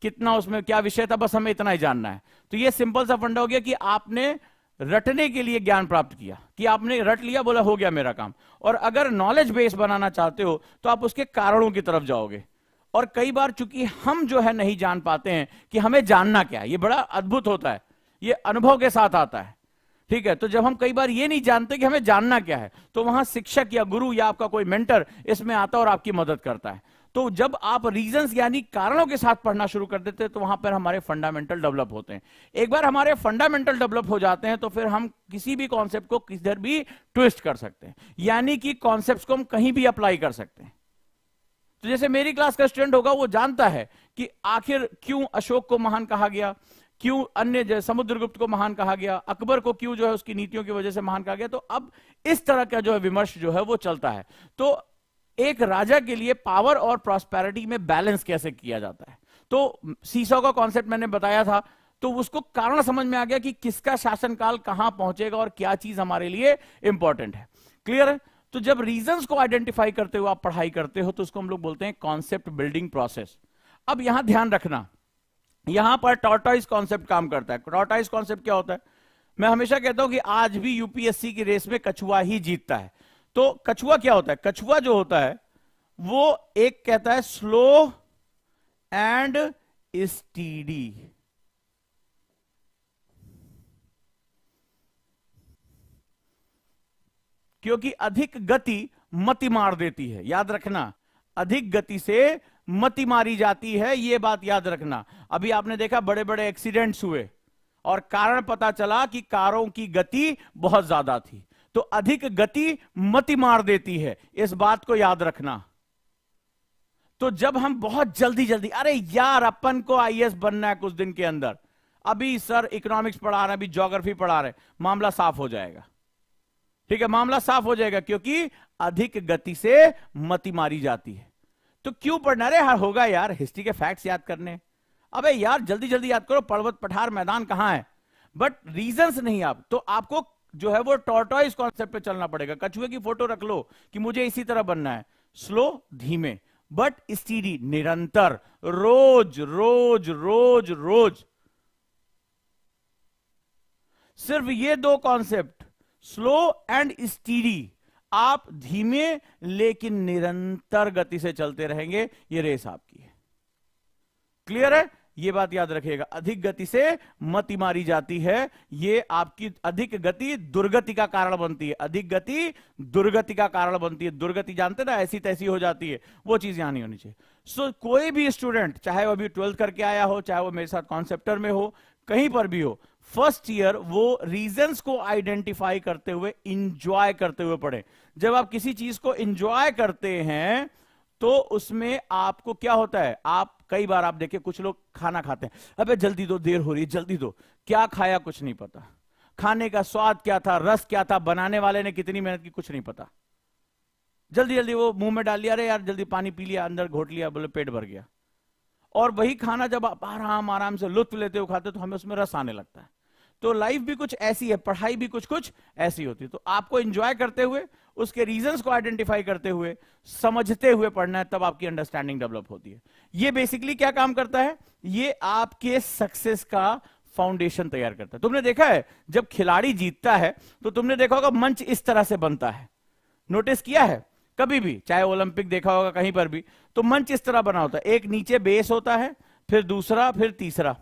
कितना उसमें क्या विषय था, बस हमें इतना ही जानना है। तो ये सिंपल सा फंडा हो गया कि आपने रटने के लिए ज्ञान प्राप्त किया, कि आपने रट लिया, बोला हो गया मेरा काम। और अगर नॉलेज बेस बनाना चाहते हो तो आप उसके कारणों की तरफ जाओगे। और कई बार चूंकि हम जो है नहीं जान पाते हैं कि हमें जानना क्या है, ये बड़ा अद्भुत होता है, ये अनुभव के साथ आता है। ठीक है, तो जब हम कई बार ये नहीं जानते कि हमें जानना क्या है, तो वहां शिक्षक या गुरु या आपका कोई मेंटर इसमें आता है और आपकी मदद करता है। तो जब आप रीजंस यानी कारणों के साथ पढ़ना शुरू कर देते हैं तो वहां पर हमारे फंडामेंटल डेवलप होते हैं। एक बार हमारे फंडामेंटल डेवलप हो जाते हैं तो फिर हम किसी भी कॉन्सेप्ट को किधर भी ट्विस्ट कर सकते हैं, यानी कि कॉन्सेप्ट्स को हम कहीं भी अप्लाई कर सकते हैं। तो जैसे मेरी क्लास का स्टूडेंट होगा वो जानता है कि आखिर क्यों अशोक को महान कहा गया, क्यों अन्य समुद्रगुप्त को महान कहा गया, अकबर को क्यों जो है उसकी नीतियों की वजह से महान कहा गया। तो अब इस तरह का जो है विमर्श जो है वो चलता है। तो एक राजा के लिए पावर और प्रॉस्पेरिटी में बैलेंस कैसे किया जाता है, तो सीसॉ का कॉन्सेप्ट मैंने बताया था, तो उसको कारण समझ में आ गया कि किसका शासनकाल कहां पहुंचेगा और क्या चीज हमारे लिए इंपॉर्टेंट है। क्लियर है। तो जब रीजंस को आइडेंटिफाई करते हुए आप पढ़ाई करते हो तो उसको हम लोग बोलते हैं कॉन्सेप्ट बिल्डिंग प्रोसेस। अब यहां ध्यान रखना, यहां पर टॉर्टॉइस कॉन्सेप्ट काम करता है। टॉर्टॉइस कॉन्सेप्ट क्या होता है, मैं हमेशा कहता हूं कि आज भी यूपीएससी की रेस में कछुआ ही जीतता है। तो कछुआ क्या होता है, कछुआ जो होता है वो एक कहता है स्लो एंड स्टीडी। क्योंकि अधिक गति मति मार देती है, याद रखना, अधिक गति से मति मारी जाती है, यह बात याद रखना। अभी आपने देखा बड़े बड़े एक्सीडेंट्स हुए और कारण पता चला कि कारों की गति बहुत ज्यादा थी। तो अधिक गति मति मार देती है, इस बात को याद रखना। तो जब हम बहुत जल्दी जल्दी, अरे यार अपन को आईएएस बनना है कुछ दिन के अंदर, अभी सर इकोनॉमिक्स पढ़ा रहे हैं, अभी ज्योग्राफी पढ़ा रहे हैं, मामला साफ हो जाएगा। ठीक है, मामला साफ हो जाएगा, क्योंकि अधिक गति से मति मारी जाती है। तो क्यों पढ़ना? अरे हाँ होगा यार, हिस्ट्री के फैक्ट्स याद करने, अबे यार जल्दी जल्दी याद करो, पर्वत पठार मैदान कहां है, बट रीजंस नहीं। आप तो आपको जो है वो टॉर्टोइस कॉन्सेप्ट पे चलना पड़ेगा। कछुए की फोटो रख लो कि मुझे इसी तरह बनना है, स्लो धीमे बट स्टीडी, निरंतर, रोज रोज रोज रोज। सिर्फ ये दो कॉन्सेप्ट, स्लो एंड स्टीडी, आप धीमे लेकिन निरंतर गति से चलते रहेंगे, ये रेस आपकी है। क्लियर है? ये बात याद रखिएगा, अधिक गति से मति मारी जाती है, ये आपकी अधिक गति दुर्गति का कारण बनती है, अधिक गति दुर्गति का कारण बनती है। दुर्गति जानते ना, ऐसी तैसी हो जाती है, वो चीज यहां नहीं होनी चाहिए। सो कोई भी स्टूडेंट, चाहे वो अभी 12th करके आया हो, चाहे वो मेरे साथ कॉन्सेप्टर में हो, कहीं पर भी हो, फर्स्ट ईयर वो रीजंस को आइडेंटिफाई करते हुए, इंजॉय करते हुए पढ़े। जब आप किसी चीज को इंजॉय करते हैं तो उसमें आपको क्या होता है, आप कई बार आप देखिए कुछ लोग खाना खाते हैं, अबे जल्दी दो, देर हो रही है, जल्दी दो, क्या खाया कुछ नहीं पता, खाने का स्वाद क्या था, रस क्या था, बनाने वाले ने कितनी मेहनत की कुछ नहीं पता, जल्दी जल्दी वो मुंह में डाल लिया, अरे यार जल्दी पानी पी लिया, अंदर घोट लिया, बोले पेट भर गया। और वही खाना जब आप आराम आराम से लुत्फ लेते हो खाते, तो हमें उसमें रस आने लगता है। तो लाइफ भी कुछ ऐसी है, पढ़ाई भी कुछ कुछ ऐसी होती है। तो आपको एंजॉय करते हुए, उसके रीजंस को आइडेंटिफाई करते हुए, समझते हुए पढ़ना है, तब आपकी अंडरस्टैंडिंग डेवलप होती है। ये बेसिकली क्या काम करता है, ये आपके सक्सेस का फाउंडेशन तैयार करता है। तुमने देखा है जब खिलाड़ी जीतता है तो तुमने देखा होगा मंच इस तरह से बनता है, नोटिस किया है कभी भी, चाहे ओलंपिक देखा होगा कहीं पर भी, तो मंच इस तरह बना होता है, एक नीचे बेस होता है, फिर दूसरा, फिर तीसरा।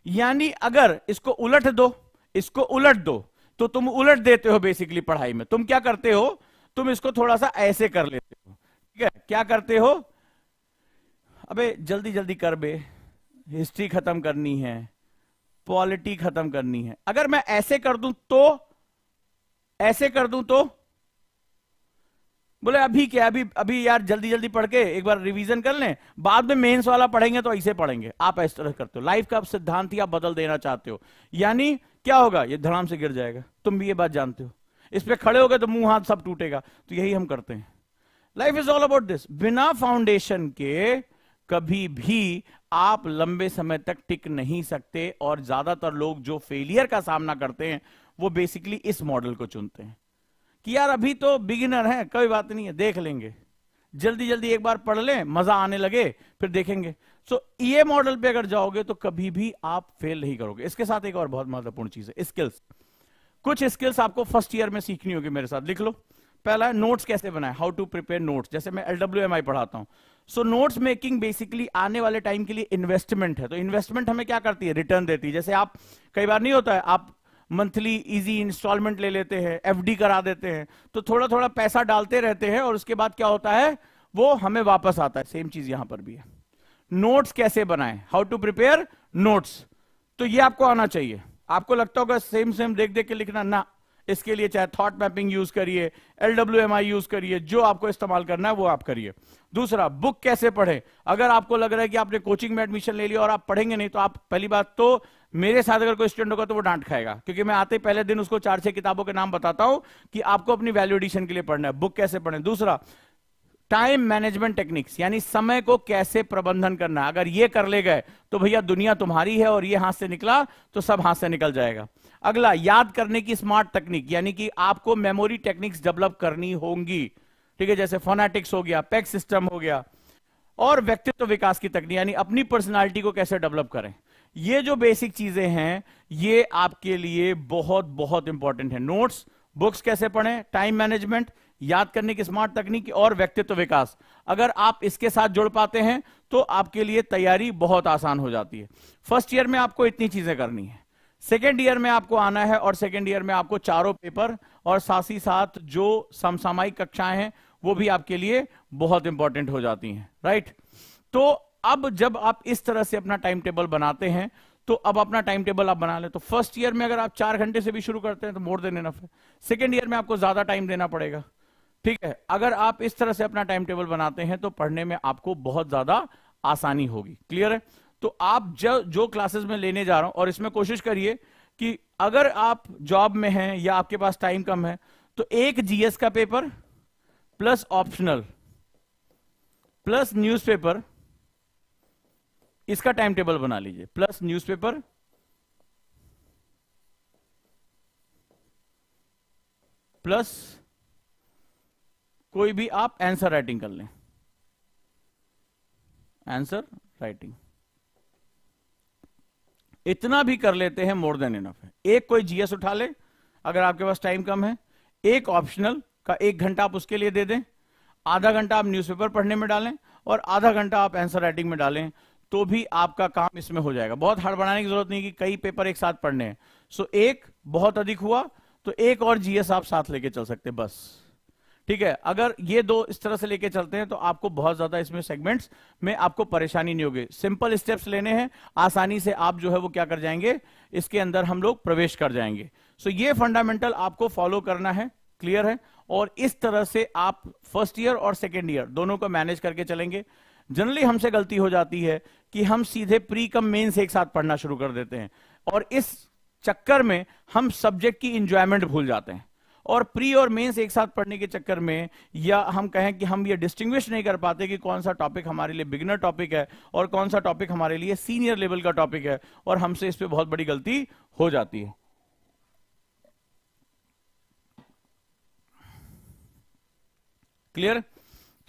यानी अगर इसको उलट दो, इसको उलट दो, तो तुम उलट देते हो बेसिकली पढ़ाई में। तुम क्या करते हो, तुम इसको थोड़ा सा ऐसे कर लेते हो, ठीक है, क्या करते हो, अबे जल्दी जल्दी कर बे, हिस्ट्री खत्म करनी है, पॉलिटी खत्म करनी है। अगर मैं ऐसे कर दूं तो, ऐसे कर दूं तो, बोले अभी क्या, अभी यार जल्दी जल्दी पढ़ के एक बार रिवीजन कर लें, बाद में मेंस वाला पढ़ेंगे तो ऐसे पढ़ेंगे। आप इस तरह करते हो, लाइफ का सिद्धांत ही आप बदल देना चाहते हो। यानी क्या होगा, ये धड़ाम से गिर जाएगा, तुम भी ये बात जानते हो, इस पे खड़े हो गए तो मुंह हाथ सब टूटेगा। तो यही हम करते हैं, life is all about this. बिना फाउंडेशन के कभी भी आप लंबे समय तक टिक नहीं सकते, और ज्यादातर लोग जो फेलियर का सामना करते हैं वो बेसिकली इस मॉडल को चुनते हैं कि यार अभी तो बिगिनर है, कोई बात नहीं है, देख लेंगे, जल्दी जल्दी एक बार पढ़ लें, मजा आने लगे फिर देखेंगे। सो ये मॉडल पे अगर जाओगे तो कभी भी आप फेल नहीं करोगे। इसके साथ एक और बहुत महत्वपूर्ण चीज है, स्किल्स। कुछ स्किल्स आपको फर्स्ट ईयर में सीखनी होगी, मेरे साथ लिख लो। पहला है नोट्स कैसे बनाए, हाउ टू प्रिपेयर नोट्स। जैसे मैं LWMI पढ़ाता हूं, सो नोट्स मेकिंग बेसिकली आने वाले टाइम के लिए इन्वेस्टमेंट है। तो इन्वेस्टमेंट हमें क्या करती है, रिटर्न देती है। जैसे आप कई बार नहीं होता है, आप मंथली इजी इंस्टॉलमेंट ले लेते हैं, FD करा देते हैं, तो थोड़ा थोड़ा पैसा डालते रहते हैं और उसके बाद क्या होता है, वो हमें वापस आता है। सेम चीज यहां पर भी है। नोट्स कैसे बनाएं, हाउ टू प्रिपेयर नोट्स, तो ये आपको आना चाहिए। आपको लगता होगा सेम सेम देख देख के लिखना, ना, इसके लिए चाहे थॉट मैपिंग यूज करिए, LWMI यूज करिए, जो आपको इस्तेमाल करना है वो आप करिए। दूसरा, बुक कैसे पढ़ें। अगर आपको लग रहा है कि आपने कोचिंग में एडमिशन ले लिया और आप पढ़ेंगे नहीं, तो आप पहली बात तो, मेरे साथ अगर कोई स्टूडेंट होगा तो वो डांट खाएगा, क्योंकि मैं आते ही पहले दिन उसको 4-6 किताबों के नाम बताता हूं कि आपको अपनी वैल्यू एडिशन के लिए पढ़ना है, बुक कैसे पढ़ें। दूसरा, टाइम मैनेजमेंट टेक्निक्स, यानी समय को कैसे प्रबंधन करना है। अगर ये कर ले गए तो भैया दुनिया तुम्हारी है, और ये हाथ से निकला तो सब हाथ से निकल जाएगा। अगला, याद करने की स्मार्ट टेक्निक, यानी कि आपको मेमोरी टेक्निक्स डेवलप करनी होंगी, ठीक है, जैसे फोनेटिक्स हो गया, पैक सिस्टम हो गया, और व्यक्तित्व विकास की तकनीक, यानी अपनी पर्सनालिटी को कैसे डेवलप करें। ये जो बेसिक चीजें हैं ये आपके लिए बहुत बहुत इंपॉर्टेंट है। नोट्स, बुक्स कैसे पढ़ें, टाइम मैनेजमेंट, याद करने की स्मार्ट तकनीक और व्यक्तित्व विकास, अगर आप इसके साथ जुड़ पाते हैं तो आपके लिए तैयारी बहुत आसान हो जाती है। फर्स्ट ईयर में आपको इतनी चीजें करनी है। सेकेंड ईयर में आपको आना है और सेकेंड ईयर में आपको चारों पेपर और साथ ही साथ जो समसामयिक कक्षाएं हैं वो भी आपके लिए बहुत इंपॉर्टेंट हो जाती हैं, राइट। तो अब जब आप इस तरह से अपना टाइम टेबल बनाते हैं तो अब अपना टाइम टेबल आप बना ले, तो फर्स्ट ईयर में अगर आप 4 घंटे से भी शुरू करते हैं तो मोर देन इनफ है। सेकेंड ईयर में आपको ज्यादा टाइम देना पड़ेगा, ठीक है। अगर आप इस तरह से अपना टाइम टेबल बनाते हैं तो पढ़ने में आपको बहुत ज्यादा आसानी होगी, क्लियर है। तो आप जो क्लासेस में लेने जा रहा हूं, और इसमें कोशिश करिए कि अगर आप जॉब में हैं या आपके पास टाइम कम है तो एक जीएस का paper plus optional plus newspaper, इसका टाइम टेबल बना लीजिए, प्लस न्यूज़पेपर प्लस कोई भी आप आंसर राइटिंग कर लें, आंसर राइटिंग इतना भी कर लेते हैं, मोर देन इनफ है। एक कोई जीएस उठा ले अगर आपके पास टाइम कम है, एक ऑप्शनल का 1 घंटा आप उसके लिए दे दें, आधा घंटा आप न्यूज़पेपर पढ़ने में डालें और आधा घंटा आप आंसर राइटिंग में डालें, तो भी आपका काम इसमें हो जाएगा। बहुत हड़बड़ाने की जरूरत नहीं कि कई पेपर एक साथ पढ़ने हैं। सो एक बहुत अधिक हुआ तो एक और जीएस आप साथ लेके चल सकते हैं, बस, ठीक है। अगर ये दो इस तरह से लेके चलते हैं तो आपको बहुत ज्यादा इसमें सेगमेंट्स में आपको परेशानी नहीं होगी। सिंपल स्टेप्स लेने हैं, आसानी से आप जो है वो क्या कर जाएंगे, इसके अंदर हम लोग प्रवेश कर जाएंगे। सो ये फंडामेंटल आपको फॉलो करना है, क्लियर है। और इस तरह से आप फर्स्ट ईयर और सेकेंड ईयर दोनों को मैनेज करके चलेंगे। जनरली हमसे गलती हो जाती है कि हम सीधे प्री कम मेंस एक साथ पढ़ना शुरू कर देते हैं और इस चक्कर में हम सब्जेक्ट की इंजॉयमेंट भूल जाते हैं, और प्री और मेंस एक साथ पढ़ने के चक्कर में, या हम कहें कि हम ये डिस्टिंग्विश नहीं कर पाते कि कौन सा टॉपिक हमारे लिए बिगिनर टॉपिक है और कौन सा टॉपिक हमारे लिए सीनियर लेवल का टॉपिक है, और हमसे इस पे बहुत बड़ी गलती हो जाती है। क्लियर।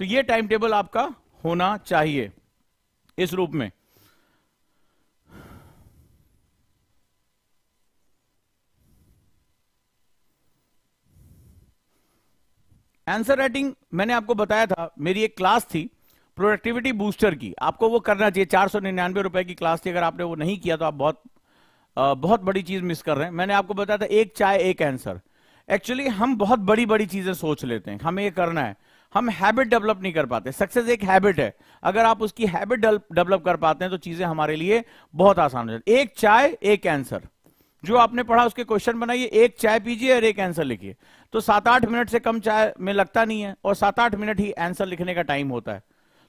तो ये टाइम टेबल आपका होना चाहिए इस रूप में। आंसर राइटिंग मैंने आपको बताया था, मेरी एक क्लास थी प्रोडक्टिविटी बूस्टर की, आपको वो करना चाहिए। 499 रुपए की क्लास थी, अगर आपने वो नहीं किया तो आप बहुत बड़ी चीज मिस कर रहे हैं। मैंने आपको बताया था एक चाय एक आंसर। एक्चुअली हम बहुत बड़ी बड़ी चीजें सोच लेते हैं, हमें ये करना है, हम हैबिट डेवलप नहीं कर पाते। सक्सेस एक हैबिट है, अगर आप उसकी हैबिट डेवलप कर पाते हैं तो चीजें हमारे लिए बहुत आसान हो जाती है। एक चाय एक आंसर, जो आपने पढ़ा उसके क्वेश्चन बनाइए, एक चाय पीजिए और एक आंसर लिखिए, तो 7-8 मिनट से कम चाय में लगता नहीं है, और 7-8 मिनट ही आंसर लिखने का टाइम होता है।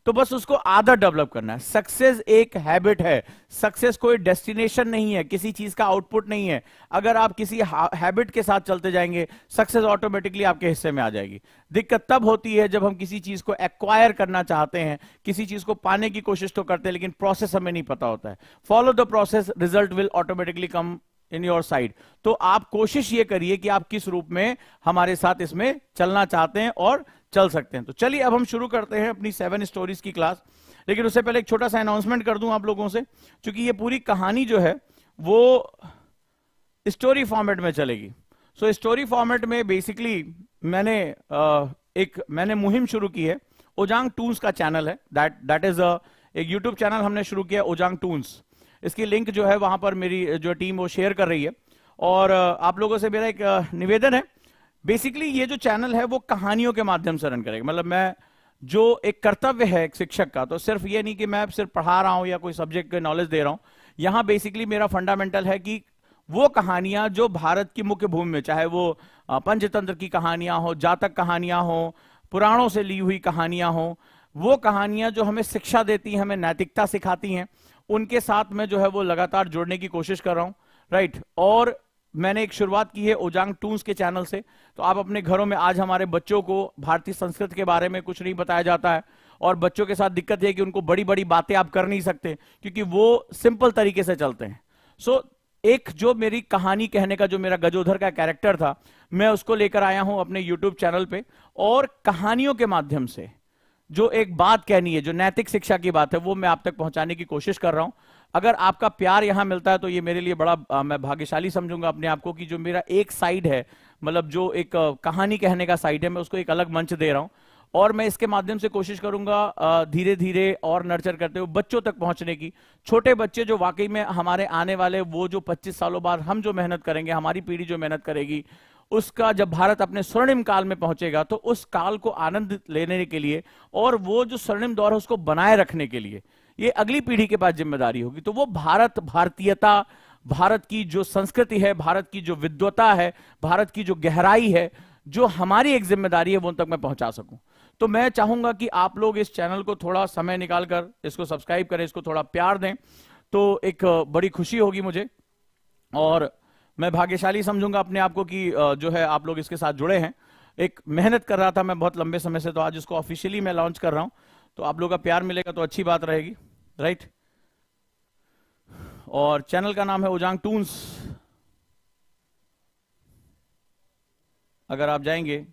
तो बस उसको आदत डेवलप करना है। सक्सेस एक हैबिट है, सक्सेस कोई डेस्टिनेशन नहीं है, किसी चीज का आउटपुट नहीं है। अगर आप किसी हैबिट के साथ चलते जाएंगे, सक्सेस ऑटोमेटिकली आपके हिस्से में आ जाएगी। दिक्कत तब होती है जब हम किसी चीज को एक्वायर करना चाहते हैं, किसी चीज को पाने की कोशिश तो करते हैं लेकिन प्रोसेस हमें नहीं पता होता है। Follow the process, result will automatically come in your side. तो आप कोशिश ये करिए कि आप किस रूप में हमारे साथ इसमें चलना चाहते हैं और चल सकते हैं। तो चलिए अब हम शुरू करते हैं अपनी 7 स्टोरीज की क्लास। लेकिन उससे पहले एक छोटा सा अनाउंसमेंट कर दूं आप लोगों से, क्योंकि ये पूरी कहानी जो है वो स्टोरी फॉर्मेट में चलेगी। सो स्टोरी फॉर्मेट में बेसिकली मैंने मुहिम शुरू की है। ओजांग टून्स का चैनल है, दैट इज एक यूट्यूब चैनल हमने शुरू किया, ओजांग टून्स। इसकी लिंक जो है वहां पर मेरी जो टीम वो शेयर कर रही है। और आप लोगों से मेरा एक निवेदन है, बेसिकली ये जो चैनल है वो कहानियों के माध्यम से रन करेगा। मतलब मैं जो एक कर्तव्य है एक शिक्षक का, तो सिर्फ ये नहीं कि मैं सिर्फ पढ़ा रहा हूं या कोई सब्जेक्ट का नॉलेज दे रहा हूं। यहां बेसिकली मेरा फंडामेंटल है कि वो कहानियां जो भारत की मुख्य भूमि में, चाहे वो पंचतंत्र की कहानियां हो, जातक कहानियां हो, पुराणों से ली हुई कहानियां हो, वो कहानियां जो हमें शिक्षा देती हैं, हमें नैतिकता सिखाती हैं, उनके साथ में जो है वो लगातार जोड़ने की कोशिश कर रहा हूं, राइट। और मैंने एक शुरुआत की है ओजांग टून्स के चैनल से। तो आप अपने घरों में, आज हमारे बच्चों को भारतीय संस्कृति के बारे में कुछ नहीं बताया जाता है, और बच्चों के साथ दिक्कत है कि उनको बड़ी बड़ी बातें आप कर नहीं सकते क्योंकि वो सिंपल तरीके से चलते हैं। सो एक जो मेरी कहानी कहने का जो मेरा गजोधर का कैरेक्टर था, मैं उसको लेकर आया हूं अपने यूट्यूब चैनल पे, और कहानियों के माध्यम से जो एक बात कहनी है, जो नैतिक शिक्षा की बात है, वो मैं आप तक पहुंचाने की कोशिश कर रहा हूं। अगर आपका प्यार यहां मिलता है तो ये मेरे लिए बड़ा मैं भाग्यशाली समझूंगा अपने आप को, कि जो मेरा एक साइड है, मतलब जो एक कहानी कहने का साइड है, मैं उसको एक अलग मंच दे रहा हूं। और मैं इसके माध्यम से कोशिश करूंगा धीरे धीरे और नर्चर करते हुए बच्चों तक पहुंचने की। छोटे बच्चे जो वाकई में हमारे आने वाले, वो जो 25 सालों बाद हम जो मेहनत करेंगे, हमारी पीढ़ी जो मेहनत करेगी, उसका जब भारत अपने स्वर्णिम काल में पहुंचेगा तो उस काल को आनंद लेने के लिए और वो जो स्वर्णिम दौर है उसको बनाए रखने के लिए ये अगली पीढ़ी के पास जिम्मेदारी होगी। तो वो भारत, भारतीयता, भारत की जो संस्कृति है, भारत की जो विद्वता है, भारत की जो गहराई है, जो हमारी एक जिम्मेदारी है, वो उन तक मैं पहुंचा सकूं। तो मैं चाहूंगा कि आप लोग इस चैनल को थोड़ा समय निकालकर इसको सब्सक्राइब करें, इसको थोड़ा प्यार दें, तो एक बड़ी खुशी होगी मुझे। और मैं भाग्यशाली समझूंगा अपने आप को कि जो है आप लोग इसके साथ जुड़े हैं। एक मेहनत कर रहा था मैं बहुत लंबे समय से, तो आज इसको ऑफिशियली मैं लॉन्च कर रहा हूं, तो आप लोग का प्यार मिलेगा तो अच्छी बात रहेगी, राइट। और चैनल का नाम है ओजांग टून्स। अगर आप जाएंगे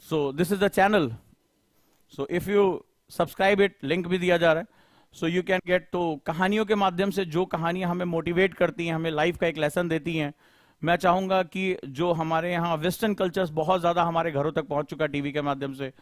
so this is the channel, so if you subscribe it, link भी दिया जा रहा है, सो यू कैन गेट। तो कहानियों के माध्यम से जो कहानियां हमें मोटिवेट करती हैं, हमें लाइफ का एक लेसन देती हैं, मैं चाहूंगा कि जो हमारे यहाँ वेस्टर्न कल्चर्स बहुत ज्यादा हमारे घरों तक पहुंच चुका है टीवी के माध्यम से,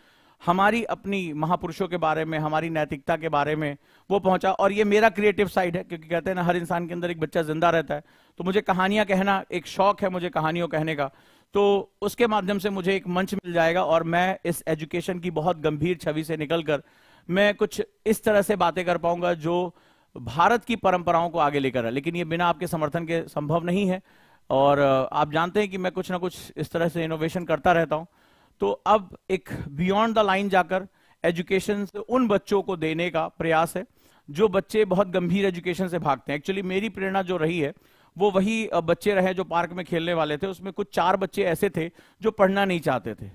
हमारी अपनी महापुरुषों के बारे में, हमारी नैतिकता के बारे में वो पहुंचा। और ये मेरा क्रिएटिव साइड है, क्योंकि कहते हैं ना हर इंसान के अंदर एक बच्चा जिंदा रहता है, तो मुझे कहानियां कहना एक शौक है, मुझे कहानियों कहने का। तो उसके माध्यम से मुझे एक मंच मिल जाएगा और मैं इस एजुकेशन की बहुत गंभीर छवि से निकलकर मैं कुछ इस तरह से बातें कर पाऊंगा जो भारत की परंपराओं को आगे लेकर है। लेकिन ये बिना आपके समर्थन के संभव नहीं है, और आप जानते हैं कि मैं कुछ ना कुछ इस तरह से इनोवेशन करता रहता हूं। तो अब एक बियॉन्ड द लाइन जाकर एजुकेशन से उन बच्चों को देने का प्रयास है जो बच्चे बहुत गंभीर एजुकेशन से भागते हैं। एक्चुअली मेरी प्रेरणा जो रही है वो वही बच्चे रहे जो पार्क में खेलने वाले थे। उसमें कुछ 4 बच्चे ऐसे थे जो पढ़ना नहीं चाहते थे,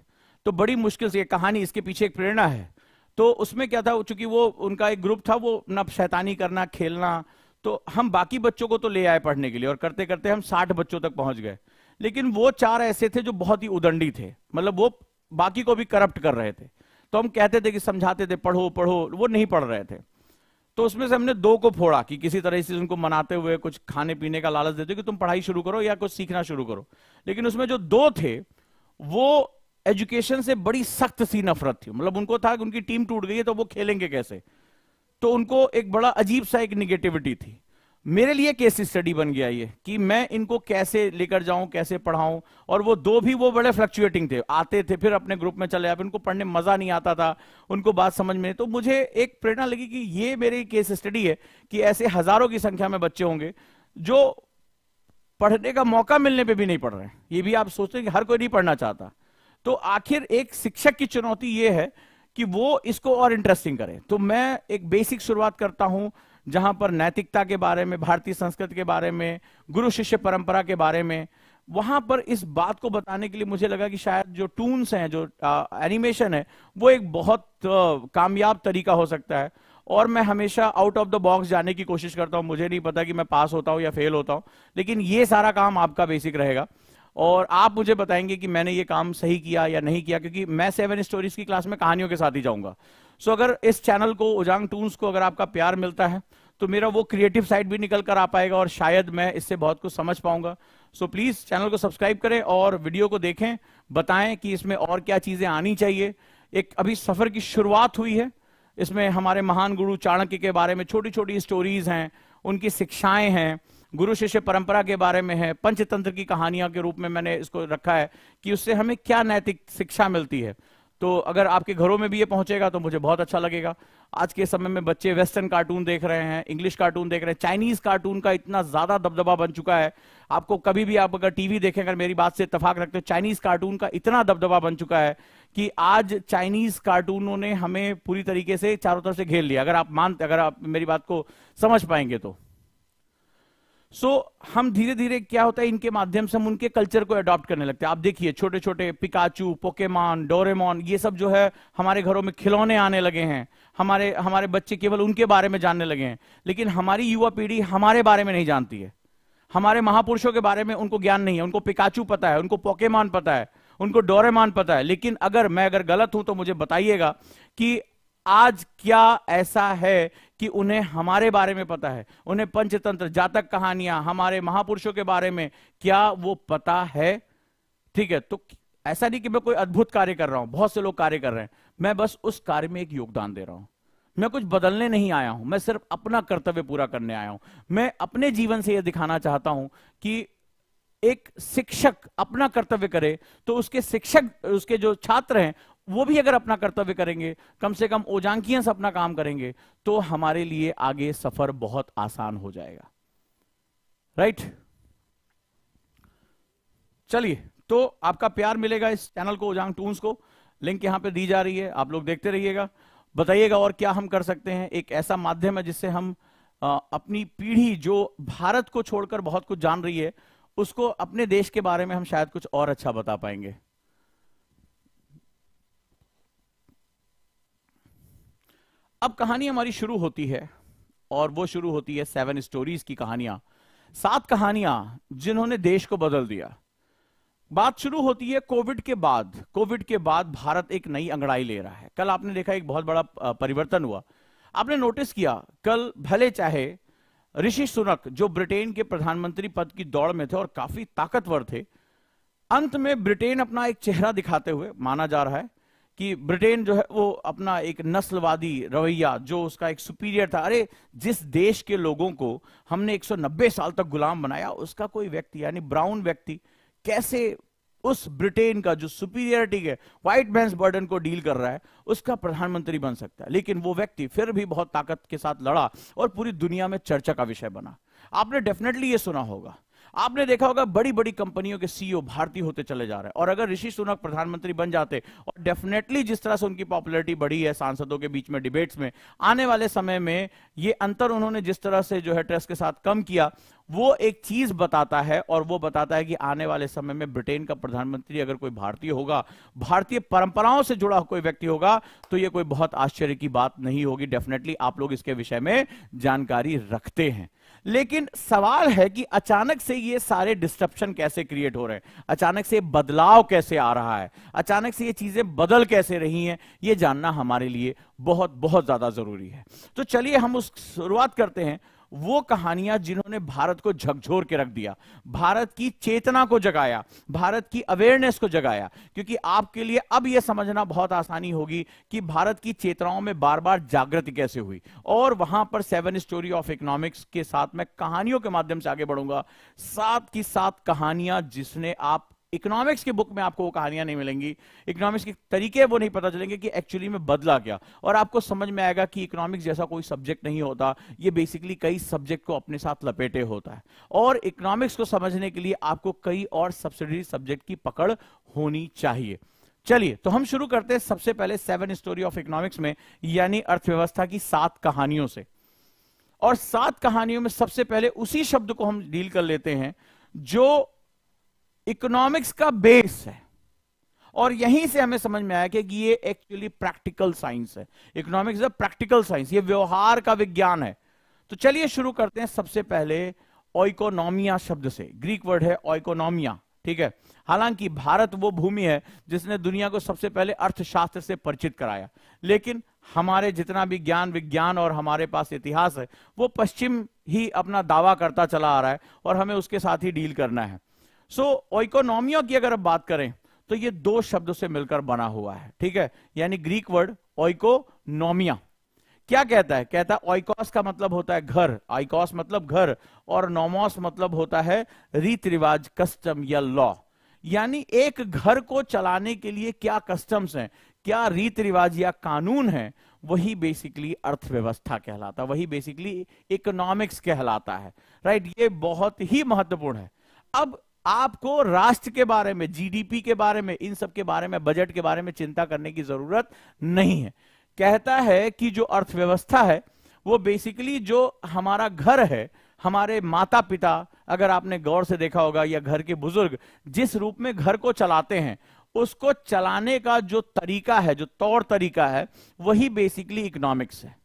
तो बड़ी मुश्किल से, ये कहानी इसके पीछे एक प्रेरणा है। तो उसमें क्या था, चूंकि वो उनका एक ग्रुप था, वो ना शैतानी करना, खेलना, तो हम बाकी बच्चों को तो ले आए पढ़ने के लिए, और करते करते हम 60 बच्चों तक पहुंच गए। लेकिन वो 4 ऐसे थे जो बहुत ही उदंडी थे, मतलब वो बाकी को भी करप्ट कर रहे थे। तो हम कहते थे कि समझाते थे पढ़ो पढ़ो, वो नहीं पढ़ रहे थे। तो उसमें से हमने 2 को फोड़ा कि किसी तरह से उनको मनाते हुए कुछ खाने पीने का लालच देते कि तुम पढ़ाई शुरू करो या कुछ सीखना शुरू करो। लेकिन उसमें जो 2 थे वो एजुकेशन से बड़ी सख्त सी नफरत थी, मतलब उनको था कि उनकी टीम टूट गई है तो वो खेलेंगे कैसे। तो उनको एक बड़ा अजीब सा एक निगेटिविटी थी। मेरे लिए केस स्टडी बन गया ये कि मैं इनको कैसे लेकर जाऊं, कैसे पढ़ाऊं। और वो 2 भी वो बड़े फ्लक्चुएटिंग थे, आते थे फिर अपने ग्रुप में चले जाते, उनको पढ़ने मजा नहीं आता था, उनको बात समझ में। तो मुझे एक प्रेरणा लगी कि ये मेरी केस स्टडी है कि ऐसे हजारों की संख्या में बच्चे होंगे जो पढ़ने का मौका मिलने पर भी नहीं पढ़ रहे हैं। ये भी आप सोचते हैं कि हर कोई नहीं पढ़ना चाहता, तो आखिर एक शिक्षक की चुनौती ये है कि वो इसको और इंटरेस्टिंग करे। तो मैं एक बेसिक शुरुआत करता हूं जहां पर नैतिकता के बारे में, भारतीय संस्कृति के बारे में, गुरु शिष्य परंपरा के बारे में, वहां पर इस बात को बताने के लिए मुझे लगा कि शायद जो टून्स हैं, जो एनिमेशन है, वो एक बहुत कामयाब तरीका हो सकता है। और मैं हमेशा आउट ऑफ द बॉक्स जाने की कोशिश करता हूं। मुझे नहीं पता कि मैं पास होता हूं या फेल होता हूं, लेकिन ये सारा काम आपका बेसिक रहेगा और आप मुझे बताएंगे कि मैंने ये काम सही किया या नहीं किया, क्योंकि मैं 7 स्टोरीज की क्लास में कहानियों के साथ ही जाऊंगा। सो अगर इस चैनल को, ओजांग टून्स को, अगर आपका प्यार मिलता है तो मेरा वो क्रिएटिव साइड भी निकल कर आ पाएगा और शायद मैं इससे बहुत कुछ समझ पाऊंगा। सो प्लीज चैनल को सब्सक्राइब करें और वीडियो को देखें, बताएं कि इसमें और क्या चीजें आनी चाहिए। एक अभी सफर की शुरुआत हुई है, इसमें हमारे महान गुरु चाणक्य के बारे में छोटी छोटी स्टोरीज हैं, उनकी शिक्षाएं हैं, गुरु शिष्य परंपरा के बारे में है, पंचतंत्र की कहानियां के रूप में मैंने इसको रखा है कि उससे हमें क्या नैतिक शिक्षा मिलती है। तो अगर आपके घरों में भी ये पहुंचेगा तो मुझे बहुत अच्छा लगेगा। आज के समय में बच्चे वेस्टर्न कार्टून देख रहे हैं, इंग्लिश कार्टून देख रहे हैं, चाइनीज कार्टून का इतना ज्यादा दबदबा बन चुका है। आपको कभी भी, आप अगर टीवी देखें, अगर मेरी बात से इत्तेफाक रखते हो, चाइनीज कार्टून का इतना दबदबा बन चुका है कि आज चाइनीज कार्टूनों ने हमें पूरी तरीके से चारों तरफ से घेर लिया। अगर आप मेरी बात को समझ पाएंगे तो। हम धीरे धीरे क्या होता है, इनके माध्यम से हम उनके कल्चर को अडॉप्ट करने लगते हैं। आप देखिए छोटे छोटे पिकाचू, पोकेमॉन, डोरेमोन, ये सब जो है हमारे घरों में खिलौने आने लगे हैं। हमारे बच्चे केवल उनके बारे में जानने लगे हैं, लेकिन हमारी युवा पीढ़ी हमारे बारे में नहीं जानती है। हमारे महापुरुषों के बारे में उनको ज्ञान नहीं है। उनको पिकाचू पता है, उनको पोकेमॉन पता है, उनको डोरेमोन पता है। लेकिन मैं अगर गलत हूं तो मुझे बताइएगा कि आज क्या ऐसा है कि उन्हें हमारे बारे में पता है, उन्हें पंचतंत्र, जातक कहानियां, हमारे महापुरुषों के बारे में क्या वो पता है? ठीक है, तो ऐसा नहीं कि मैं कोई अद्भुत कार्य कर रहा हूं, बहुत से लोग कार्य कर रहे हैं, मैं बस उस कार्य में एक योगदान दे रहा हूं। मैं कुछ बदलने नहीं आया हूं, मैं सिर्फ अपना कर्तव्य पूरा करने आया हूं। मैं अपने जीवन से यह दिखाना चाहता हूं कि एक शिक्षक अपना कर्तव्य करे तो उसके शिक्षक, उसके जो छात्र हैं, वो भी अगर अपना कर्तव्य करेंगे, कम से कम ओजांकियां से अपना काम करेंगे, तो हमारे लिए आगे सफर बहुत आसान हो जाएगा। राइट? चलिए, तो आपका प्यार मिलेगा इस चैनल को, ओजांग टून्स को। लिंक यहां पे दी जा रही है, आप लोग देखते रहिएगा, बताइएगा और क्या हम कर सकते हैं। एक ऐसा माध्यम है जिससे हम अपनी पीढ़ी जो भारत को छोड़कर बहुत कुछ जान रही है, उसको अपने देश के बारे में हम शायद कुछ और अच्छा बता पाएंगे। अब कहानी हमारी शुरू होती है, और वो शुरू होती है 7 स्टोरीज की कहानियां, 7 कहानियां जिन्होंने देश को बदल दिया। बात शुरू होती है कोविड के बाद। कोविड के बाद भारत एक नई अंगड़ाई ले रहा है। कल आपने देखा एक बहुत बड़ा परिवर्तन हुआ। आपने नोटिस किया, कल भले चाहे ऋषि सुनक जो ब्रिटेन के प्रधानमंत्री पद की दौड़ में थे और काफी ताकतवर थे, अंत में ब्रिटेन अपना एक चेहरा दिखाते हुए, माना जा रहा है कि ब्रिटेन जो है वो अपना एक नस्लवादी रवैया, जो उसका एक सुपीरियर था, अरे जिस देश के लोगों को हमने 190 साल तक गुलाम बनाया, उसका कोई व्यक्ति यानी ब्राउन व्यक्ति कैसे उस ब्रिटेन का जो सुपीरियरिटी है, व्हाइट मैन्स बर्डन को डील कर रहा है, उसका प्रधानमंत्री बन सकता है। लेकिन वो व्यक्ति फिर भी बहुत ताकत के साथ लड़ा और पूरी दुनिया में चर्चा का विषय बना। आपने डेफिनेटली ये सुना होगा, आपने देखा होगा बड़ी बड़ी कंपनियों के सीईओ भारतीय होते चले जा रहे हैं। और अगर ऋषि सुनक प्रधानमंत्री बन जाते, और डेफिनेटली जिस तरह से उनकी पॉपुलैरिटी बढ़ी है सांसदों के बीच में, डिबेट्स में, आने वाले समय में ये अंतर उन्होंने जिस तरह से जो है ट्रस्ट के साथ कम किया, वो एक चीज बताता है, और वो बताता है कि आने वाले समय में ब्रिटेन का प्रधानमंत्री अगर कोई भारतीय होगा, भारतीय परंपराओं से जुड़ा कोई व्यक्ति होगा, तो ये कोई बहुत आश्चर्य की बात नहीं होगी। डेफिनेटली आप लोग इसके विषय में जानकारी रखते हैं। लेकिन सवाल है कि अचानक से ये सारे डिस्ट्रप्शन कैसे क्रिएट हो रहे हैं, अचानक से बदलाव कैसे आ रहा है, अचानक से ये चीजें बदल कैसे रही हैं, ये जानना हमारे लिए बहुत बहुत ज्यादा जरूरी है। तो चलिए हम उस शुरुआत करते हैं, वो कहानियां जिन्होंने भारत को झकझोर के रख दिया, भारत की चेतना को जगाया, भारत की अवेयरनेस को जगाया। क्योंकि आपके लिए अब यह समझना बहुत आसानी होगी कि भारत की चेतनाओं में बार बार जागृति कैसे हुई। और वहां पर 7 स्टोरी ऑफ इकोनॉमिक्स के साथ मैं कहानियों के माध्यम से आगे बढ़ूंगा। 7 की 7 कहानियां जिसने आप इकोनॉमिक्स की बुक में आपको वो कहानियां नहीं मिलेंगी, इकोनॉमिक्स के तरीके वो नहीं पता चलेंगे कि एक्चुअली में बदला क्या, और आपको समझ में आएगा कि इकोनॉमिक्स जैसा कोई सब्जेक्ट नहीं होता, ये बेसिकली कई सब्जेक्ट को अपने साथ लपेटे होता है। और इकोनॉमिक्स को समझने के लिए आपको कई और सब्सिडरी सब्जेक्ट की पकड़ होनी चाहिए। चलिए, तो हम शुरू करते हैं सबसे पहले 7 स्टोरी ऑफ इकोनॉमिक्स में, यानी अर्थव्यवस्था की 7 कहानियों से। और 7 कहानियों में सबसे पहले उसी शब्द को हम डील कर लेते हैं जो इकोनॉमिक्स का बेस है, और यहीं से हमें समझ में आया कि ये एक्चुअली प्रैक्टिकल साइंस है। Economics is a practical science, ये व्यवहार का विज्ञान है। तो चलिए शुरू करते हैं सबसे पहले ओइकोनॉमिया शब्द से। ग्रीक वर्ड है ओइकोनॉमिया, ठीक है। हालांकि भारत वो भूमि है जिसने दुनिया को सबसे पहले अर्थशास्त्र से परिचित कराया, लेकिन हमारे जितना भी ज्ञान विज्ञान और हमारे पास इतिहास है, वो पश्चिम ही अपना दावा करता चला आ रहा है, और हमें उसके साथ ही डील करना है। सो ओइकोनॉमिया की अगर आप बात करें तो ये 2 शब्दों से मिलकर बना हुआ है, ठीक है। यानी ग्रीक वर्ड ओइकोनॉमिया क्या कहता है? कहता है ओइकोस का मतलब होता है घर, आइकोस मतलब घर, और नोमोस मतलब होता है रीति रिवाज, कस्टम या लॉ। यानी एक घर को चलाने के लिए क्या कस्टम्स हैं, क्या रीति रिवाज या कानून है, वही बेसिकली अर्थव्यवस्था कहलाता है, वही बेसिकली इकोनॉमिक्स कहलाता है। राइट? ये बहुत ही महत्वपूर्ण है। अब आपको राष्ट्र के बारे में, जीडीपी के बारे में, इन सब के बारे में, बजट के बारे में चिंता करने की जरूरत नहीं है। कहता है कि जो अर्थव्यवस्था है वो बेसिकली जो हमारा घर है, हमारे माता पिता, अगर आपने गौर से देखा होगा, या घर के बुजुर्ग जिस रूप में घर को चलाते हैं, उसको चलाने का जो तरीका है, जो तौर तरीका है, वही बेसिकली इकोनॉमिक्स है।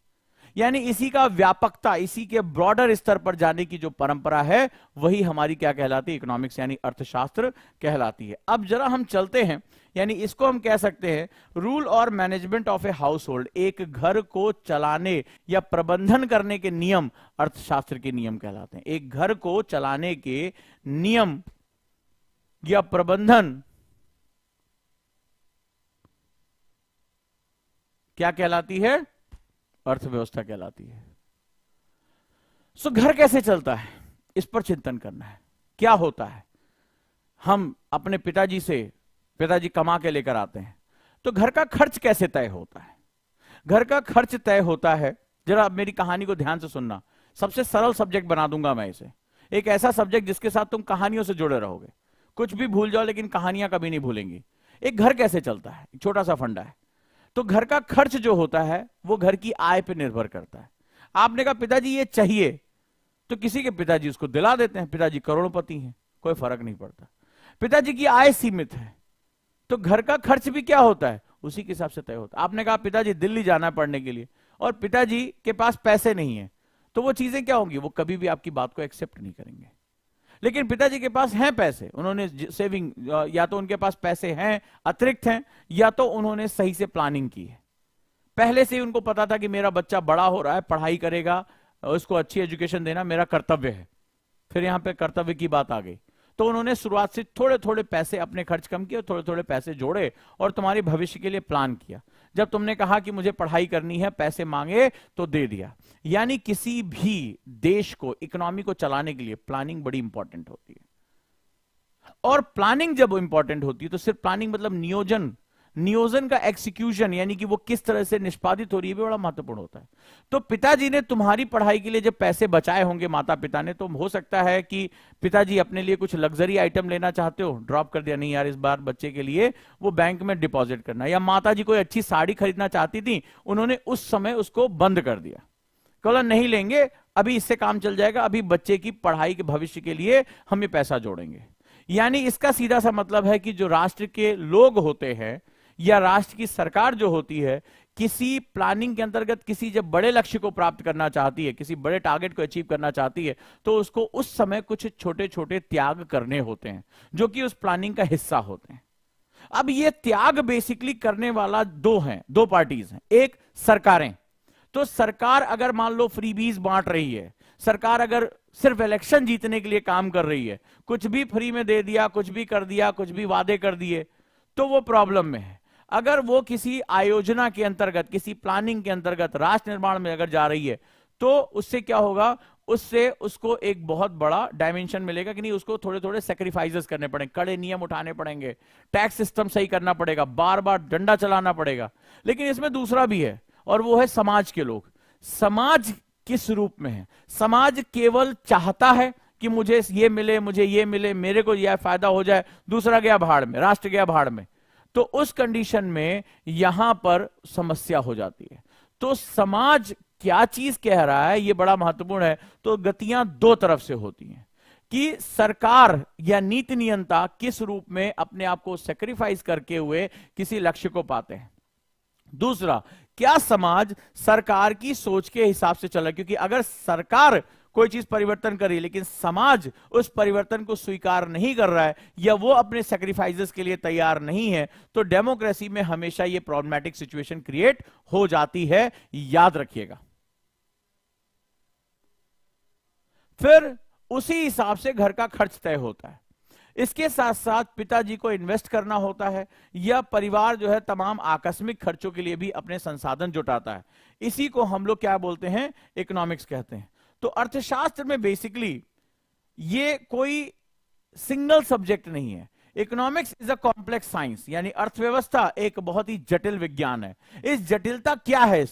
यानी इसी का व्यापकता, इसी के ब्रॉडर स्तर पर जाने की जो परंपरा है वही हमारी क्या कहलाती है, इकोनॉमिक्स यानी अर्थशास्त्र कहलाती है। अब जरा हम चलते हैं, यानी इसको हम कह सकते हैं रूल और management of a house hold, एक घर को चलाने या प्रबंधन करने के नियम अर्थशास्त्र के नियम कहलाते हैं। एक घर को चलाने के नियम या प्रबंधन क्या कहलाती है, अर्थव्यवस्था कहलाती है। सो घर कैसे चलता है इस पर चिंतन करना है। क्या होता है, हम अपने पिताजी कमा के लेकर आते हैं, तो घर का खर्च कैसे तय होता है। घर का खर्च तय होता है, जरा अब मेरी कहानी को ध्यान से सुनना, सबसे सरल सब्जेक्ट बना दूंगा मैं इसे, एक ऐसा सब्जेक्ट जिसके साथ तुम कहानियों से जुड़े रहोगे, कुछ भी भूल जाओ लेकिन कहानियां कभी नहीं भूलेंगी। एक घर कैसे चलता है, एक छोटा सा फंडा है। तो घर का खर्च जो होता है वो घर की आय पर निर्भर करता है। आपने कहा पिताजी ये चाहिए, तो किसी के पिताजी उसको दिला देते हैं, पिताजी करोड़पति हैं, कोई फर्क नहीं पड़ता। पिताजी की आय सीमित है, तो घर का खर्च भी क्या होता है, उसी के हिसाब से तय होता है। आपने कहा पिताजी दिल्ली जाना है पढ़ने के लिए और पिताजी के पास पैसे नहीं है, तो वो चीजें क्या होंगी, वो कभी भी आपकी बात को एक्सेप्ट नहीं करेंगे। लेकिन पिताजी के पास हैं पैसे, उन्होंने सेविंग, या तो उनके पास पैसे हैं, अतिरिक्त हैं, या तो उन्होंने सही से प्लानिंग की है। पहले से ही उनको पता था कि मेरा बच्चा बड़ा हो रहा है, पढ़ाई करेगा, उसको अच्छी एजुकेशन देना मेरा कर्तव्य है। फिर यहां पे कर्तव्य की बात आ गई, तो उन्होंने शुरुआत से थोड़े थोड़े पैसे, अपने खर्च कम किए, थोड़े थोड़े पैसे जोड़े और तुम्हारे भविष्य के लिए प्लान किया। जब तुमने कहा कि मुझे पढ़ाई करनी है, पैसे मांगे तो दे दिया। यानी किसी भी देश को, इकोनॉमी को चलाने के लिए प्लानिंग बड़ी इंपॉर्टेंट होती है। और प्लानिंग जब इंपॉर्टेंट होती है तो सिर्फ प्लानिंग मतलब नियोजन का एग्जीक्यूशन, यानी कि वो किस तरह से निष्पादित हो रही है, भी बड़ा महत्वपूर्ण होता है। तो पिताजी ने तुम्हारी पढ़ाई के लिए जब पैसे बचाए होंगे माता पिता ने, तो हो सकता है कि पिताजी अपने लिए कुछ लग्जरी आइटम लेना चाहते हो, ड्रॉप कर दिया, नहीं यार इस बार बच्चे के लिए वो बैंक में डिपॉजिट करना। या माता जी कोई अच्छी साड़ी खरीदना चाहती थी, उन्होंने उस समय उसको बंद कर दिया, बोला नहीं लेंगे, अभी इससे काम चल जाएगा, अभी बच्चे की पढ़ाई के भविष्य के लिए हम ये पैसा जोड़ेंगे। यानी इसका सीधा सा मतलब है कि जो राष्ट्र के लोग होते हैं या राष्ट्र की सरकार जो होती है, किसी प्लानिंग के अंतर्गत किसी जब बड़े लक्ष्य को प्राप्त करना चाहती है, किसी बड़े टारगेट को अचीव करना चाहती है, तो उसको उस समय कुछ छोटे छोटे त्याग करने होते हैं जो कि उस प्लानिंग का हिस्सा होते हैं। अब ये त्याग बेसिकली करने वाला दो पार्टीज हैं। एक सरकारें, तो सरकार अगर मान लो फ्रीबीज बांट रही है, सरकार अगर सिर्फ इलेक्शन जीतने के लिए काम कर रही है, कुछ भी फ्री में दे दिया, कुछ भी कर दिया, कुछ भी वादे कर दिए, तो वो प्रॉब्लम में है। अगर वो किसी आयोजना के अंतर्गत, किसी प्लानिंग के अंतर्गत राष्ट्र निर्माण में अगर जा रही है, तो उससे क्या होगा, उससे उसको एक बहुत बड़ा डायमेंशन मिलेगा कि नहीं, उसको थोड़े थोड़े सेक्रीफाइसेस करने पड़ेंगे, कड़े नियम उठाने पड़ेंगे, टैक्स सिस्टम सही करना पड़ेगा, बार बार डंडा चलाना पड़ेगा। लेकिन इसमें दूसरा भी है, और वो है समाज के लोग। समाज किस रूप में है, समाज केवल चाहता है कि मुझे ये मिले, मुझे ये मिले, मेरे को यह फायदा हो जाए, दूसरा गया भाड़ में, राष्ट्र गया भाड़ में, तो उस कंडीशन में यहां पर समस्या हो जाती है। तो समाज क्या चीज कह रहा है, यह बड़ा महत्वपूर्ण है। तो गतियां दो तरफ से होती हैं कि सरकार या नीति नियंता किस रूप में अपने आप को सेक्रीफाइस करके हुए किसी लक्ष्य को पाते हैं। दूसरा, क्या समाज सरकार की सोच के हिसाब से चला, क्योंकि अगर सरकार कोई चीज परिवर्तन कर रही है लेकिन समाज उस परिवर्तन को स्वीकार नहीं कर रहा है या वो अपने सैक्रिफाइसेस के लिए तैयार नहीं है, तो डेमोक्रेसी में हमेशा ये प्रॉब्लमैटिक सिचुएशन क्रिएट हो जाती है, याद रखिएगा। फिर उसी हिसाब से घर का खर्च तय होता है। इसके साथ साथ पिताजी को इन्वेस्ट करना होता है, या परिवार जो है तमाम आकस्मिक खर्चों के लिए भी अपने संसाधन जुटाता है। इसी को हम लोग क्या बोलते हैं, इकोनॉमिक्स कहते हैं। तो अर्थशास्त्र में बेसिकली ये कोई सिंगल सब्जेक्ट नहीं है। Economics is a complex science, यानी अर्थव्यवस्था एक बहुत ही जटिल विज्ञान है। इस जटिलता क्या है,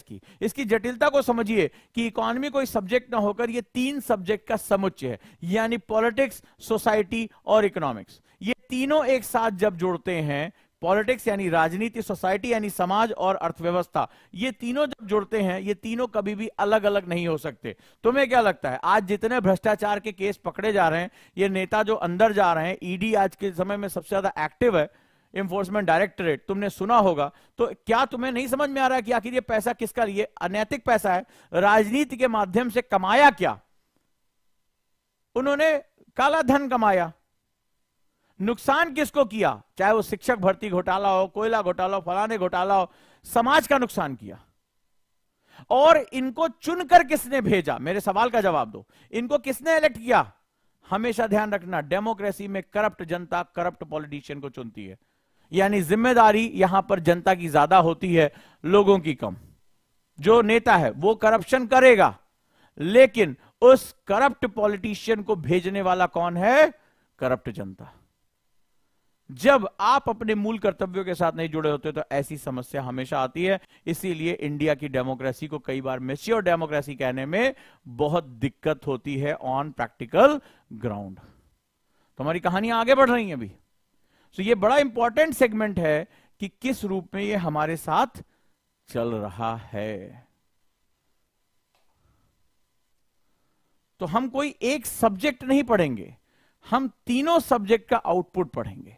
इसकी जटिलता को समझिए कि इकोनॉमी कोई सब्जेक्ट ना होकर ये 3 सब्जेक्ट का समुच्चय है, यानी पॉलिटिक्स, सोसाइटी और इकोनॉमिक्स। ये तीनों एक साथ जब जुड़ते हैं, पॉलिटिक्स यानी राजनीति, सोसाइटी यानी समाज, और अर्थव्यवस्था, ये तीनों जब जुड़ते हैं, ये तीनों कभी भी अलग अलग नहीं हो सकते। तुम्हें क्या लगता है, आज जितने भ्रष्टाचार के केस पकड़े जा रहे हैं, ये नेता जो अंदर जा रहे हैं, ईडी आज के समय में सबसे ज्यादा एक्टिव है, एनफोर्समेंट डायरेक्टरेट, तुमने सुना होगा। तो क्या तुम्हें नहीं समझ में आ रहा है कि आखिर ये पैसा किसका, ये अनैतिक पैसा है, राजनीति के माध्यम से कमाया क्या? उन्होंने काला धन कमाया। नुकसान किसको किया? चाहे वो शिक्षक भर्ती घोटाला हो, कोयला घोटाला हो, फलाने घोटाला हो, समाज का नुकसान किया। और इनको चुनकर किसने भेजा? मेरे सवाल का जवाब दो। इनको किसने इलेक्ट किया? हमेशा ध्यान रखना, डेमोक्रेसी में करप्ट जनता करप्ट पॉलिटिशियन को चुनती है, यानी जिम्मेदारी यहां पर जनता की ज्यादा होती है, लोगों की कम। जो नेता है वो करप्शन करेगा, लेकिन उस करप्ट पॉलिटिशियन को भेजने वाला कौन है? करप्ट जनता। जब आप अपने मूल कर्तव्यों के साथ नहीं जुड़े होते तो ऐसी समस्या हमेशा आती है। इसीलिए इंडिया की डेमोक्रेसी को कई बार मैच्योर डेमोक्रेसी कहने में बहुत दिक्कत होती है ऑन प्रैक्टिकल ग्राउंड। तो हमारी कहानियां आगे बढ़ रही हैं अभी। तो ये बड़ा इंपॉर्टेंट सेगमेंट है कि किस रूप में ये हमारे साथ चल रहा है। तो हम कोई एक सब्जेक्ट नहीं पढ़ेंगे, हम तीनों सब्जेक्ट का आउटपुट पढ़ेंगे।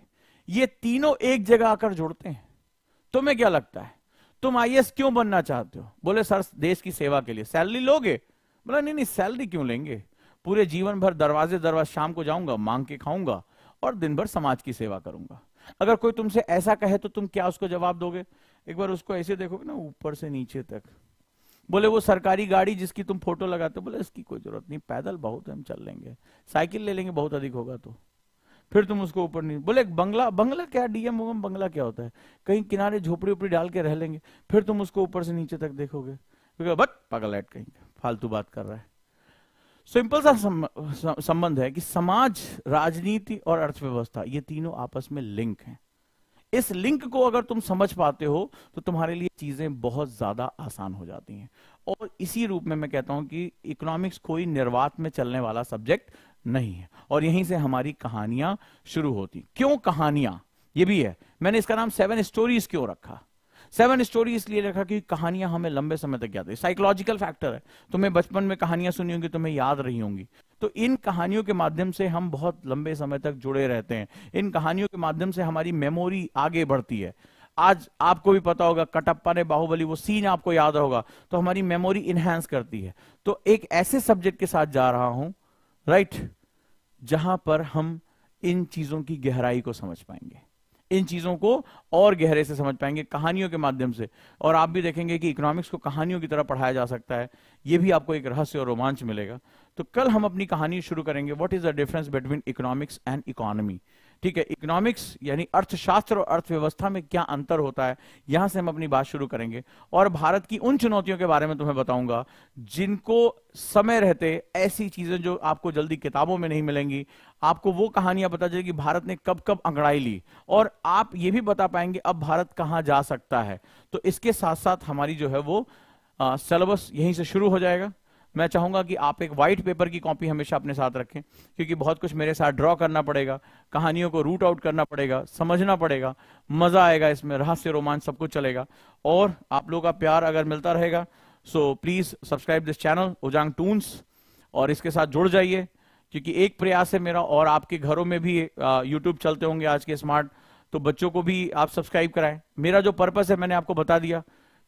ये तीनों एक जगह आकर जुड़ते हैं। तुम्हें क्या लगता है, तुम आईएएस क्यों बनना चाहते हो? बोले सर देश की सेवा के लिए। सैलरी लोगे? बोला नहीं नहीं, सैलरी क्यों लेंगे, पूरे जीवन भर दरवाजे दरवाजे शाम को जाऊंगा, मांग के खाऊंगा और दिन भर समाज की सेवा करूंगा। अगर कोई तुमसे ऐसा कहे तो तुम क्या उसको जवाब दोगे? एक बार उसको ऐसे देखोगे ना, ऊपर से नीचे तक। बोले वो सरकारी गाड़ी जिसकी तुम फोटो लगाते हो, बोले इसकी कोई जरूरत नहीं, पैदल बहुत है, हम चल लेंगे, साइकिल ले लेंगे बहुत अधिक होगा तो। फिर तुम उसको ऊपर नहीं, बोले बंगला, बंगला क्या, डीएम ओम बंगला क्या होता है, कहीं किनारे झोपड़ी उपड़ी डाल के रह लेंगे। फिर तुम उसको ऊपर से नीचे तक देखोगे, बट पागल ऐट कहीं फालतू बात कर रहा है। सिंपल सा संबंध है कि समाज, राजनीति और अर्थव्यवस्था ये तीनों आपस में लिंक हैं। इस लिंक को अगर तुम समझ पाते हो तो तुम्हारे लिए चीजें बहुत ज्यादा आसान हो जाती हैं। और इसी रूप में मैं कहता हूं कि इकोनॉमिक्स कोई निर्वात में चलने वाला सब्जेक्ट नहीं है। और यहीं से हमारी कहानियां शुरू होती। क्यों कहानियां? ये भी है, मैंने इसका नाम 7 स्टोरीज क्यों रखा? 7 स्टोरी इसलिए रखा कि कहानियां हमें लंबे समय तक याद है। साइकोलॉजिकल फैक्टर है, तुम्हें बचपन में कहानियां सुनी होंगी, तुम्हें याद रही होंगी। तो इन कहानियों के माध्यम से हम बहुत लंबे समय तक जुड़े रहते हैं। इन कहानियों के माध्यम से हमारी मेमोरी आगे बढ़ती है। आज आपको भी पता होगा, कटप्पा ने बाहुबली, वो सीन आपको याद होगा, तो हमारी मेमोरी इनहैंस करती है। तो एक ऐसे सब्जेक्ट के साथ जा रहा हूं, राइट, जहां पर हम इन चीजों की गहराई को समझ पाएंगे, इन चीजों को और गहरे से समझ पाएंगे कहानियों के माध्यम से। और आप भी देखेंगे कि इकोनॉमिक्स को कहानियों की तरह पढ़ाया जा सकता है। ये भी आपको एक रहस्य और रोमांच मिलेगा। तो कल हम अपनी कहानी शुरू करेंगे, what is the difference between economics and economy. ठीक है, इकोनॉमिक्स यानी अर्थशास्त्र और अर्थव्यवस्था में क्या अंतर होता है, यहां से हम अपनी बात शुरू करेंगे। और भारत की उन चुनौतियों के बारे में तुम्हें बताऊंगा जिनको समय रहते, ऐसी चीजें जो आपको जल्दी किताबों में नहीं मिलेंगी, आपको वो कहानियां पता चलेगी भारत ने कब कब अंगड़ाई ली, और आप ये भी बता पाएंगे अब भारत कहां जा सकता है। तो इसके साथ साथ हमारी जो है वो सिलेबस यहीं से शुरू हो जाएगा। मैं चाहूंगा कि आप एक व्हाइट पेपर की कॉपी हमेशा अपने साथ रखें, क्योंकि बहुत कुछ मेरे साथ ड्रॉ करना पड़ेगा, कहानियों को रूट आउट करना पड़ेगा, समझना पड़ेगा, मजा आएगा इसमें, रहस्य रोमांच सब कुछ चलेगा। और आप लोगों का प्यार अगर मिलता रहेगा, so please subscribe this channel उजांग टून्स, और इसके साथ जुड़ जाइए, क्योंकि एक प्रयास है मेरा, और आपके घरों में भी यूट्यूब चलते होंगे आज के स्मार्ट, तो बच्चों को भी आप सब्सक्राइब कराएं। मेरा जो पर्पस है मैंने आपको बता दिया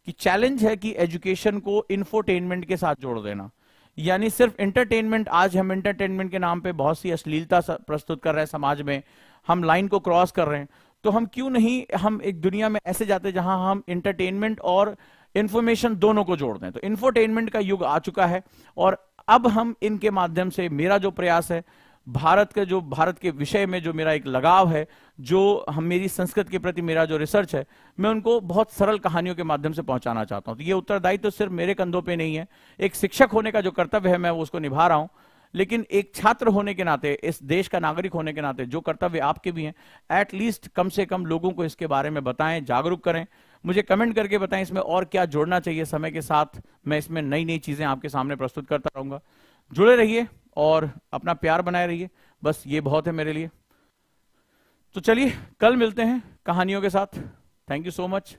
कि चैलेंज है कि एजुकेशन को इंफोटेनमेंट के साथ जोड़ देना, यानी सिर्फ एंटरटेनमेंट। आज हम एंटरटेनमेंट के नाम पे बहुत सी अश्लीलता प्रस्तुत कर रहे हैं समाज में, हम लाइन को क्रॉस कर रहे हैं। तो हम क्यों नहीं, हम एक दुनिया में ऐसे जाते हैं जहां हम एंटरटेनमेंट और इंफॉर्मेशन दोनों को जोड़ दें। तो इंफोटेनमेंट का युग आ चुका है, और अब हम इनके माध्यम से, मेरा जो प्रयास है, भारत के विषय में जो मेरा एक लगाव है, जो हम मेरी संस्कृत के प्रति मेरा जो रिसर्च है, मैं उनको बहुत सरल कहानियों के माध्यम से पहुंचाना चाहता हूं। तो ये उत्तरदायित्व तो सिर्फ मेरे कंधों पे नहीं है, एक शिक्षक होने का जो कर्तव्य है मैं उसको निभा रहा हूं, लेकिन एक छात्र होने के नाते, इस देश का नागरिक होने के नाते जो कर्तव्य आपके भी हैं, एटलीस्ट कम से कम लोगों को इसके बारे में बताएं, जागरूक करें। मुझे कमेंट करके बताएं इसमें और क्या जोड़ना चाहिए। समय के साथ मैं इसमें नई नई चीजें आपके सामने प्रस्तुत करता रहूंगा। जुड़े रहिए और अपना प्यार बनाए रहिए, बस ये बहुत है मेरे लिए। तो चलिए कल मिलते हैं कहानियों के साथ। Thank you so much.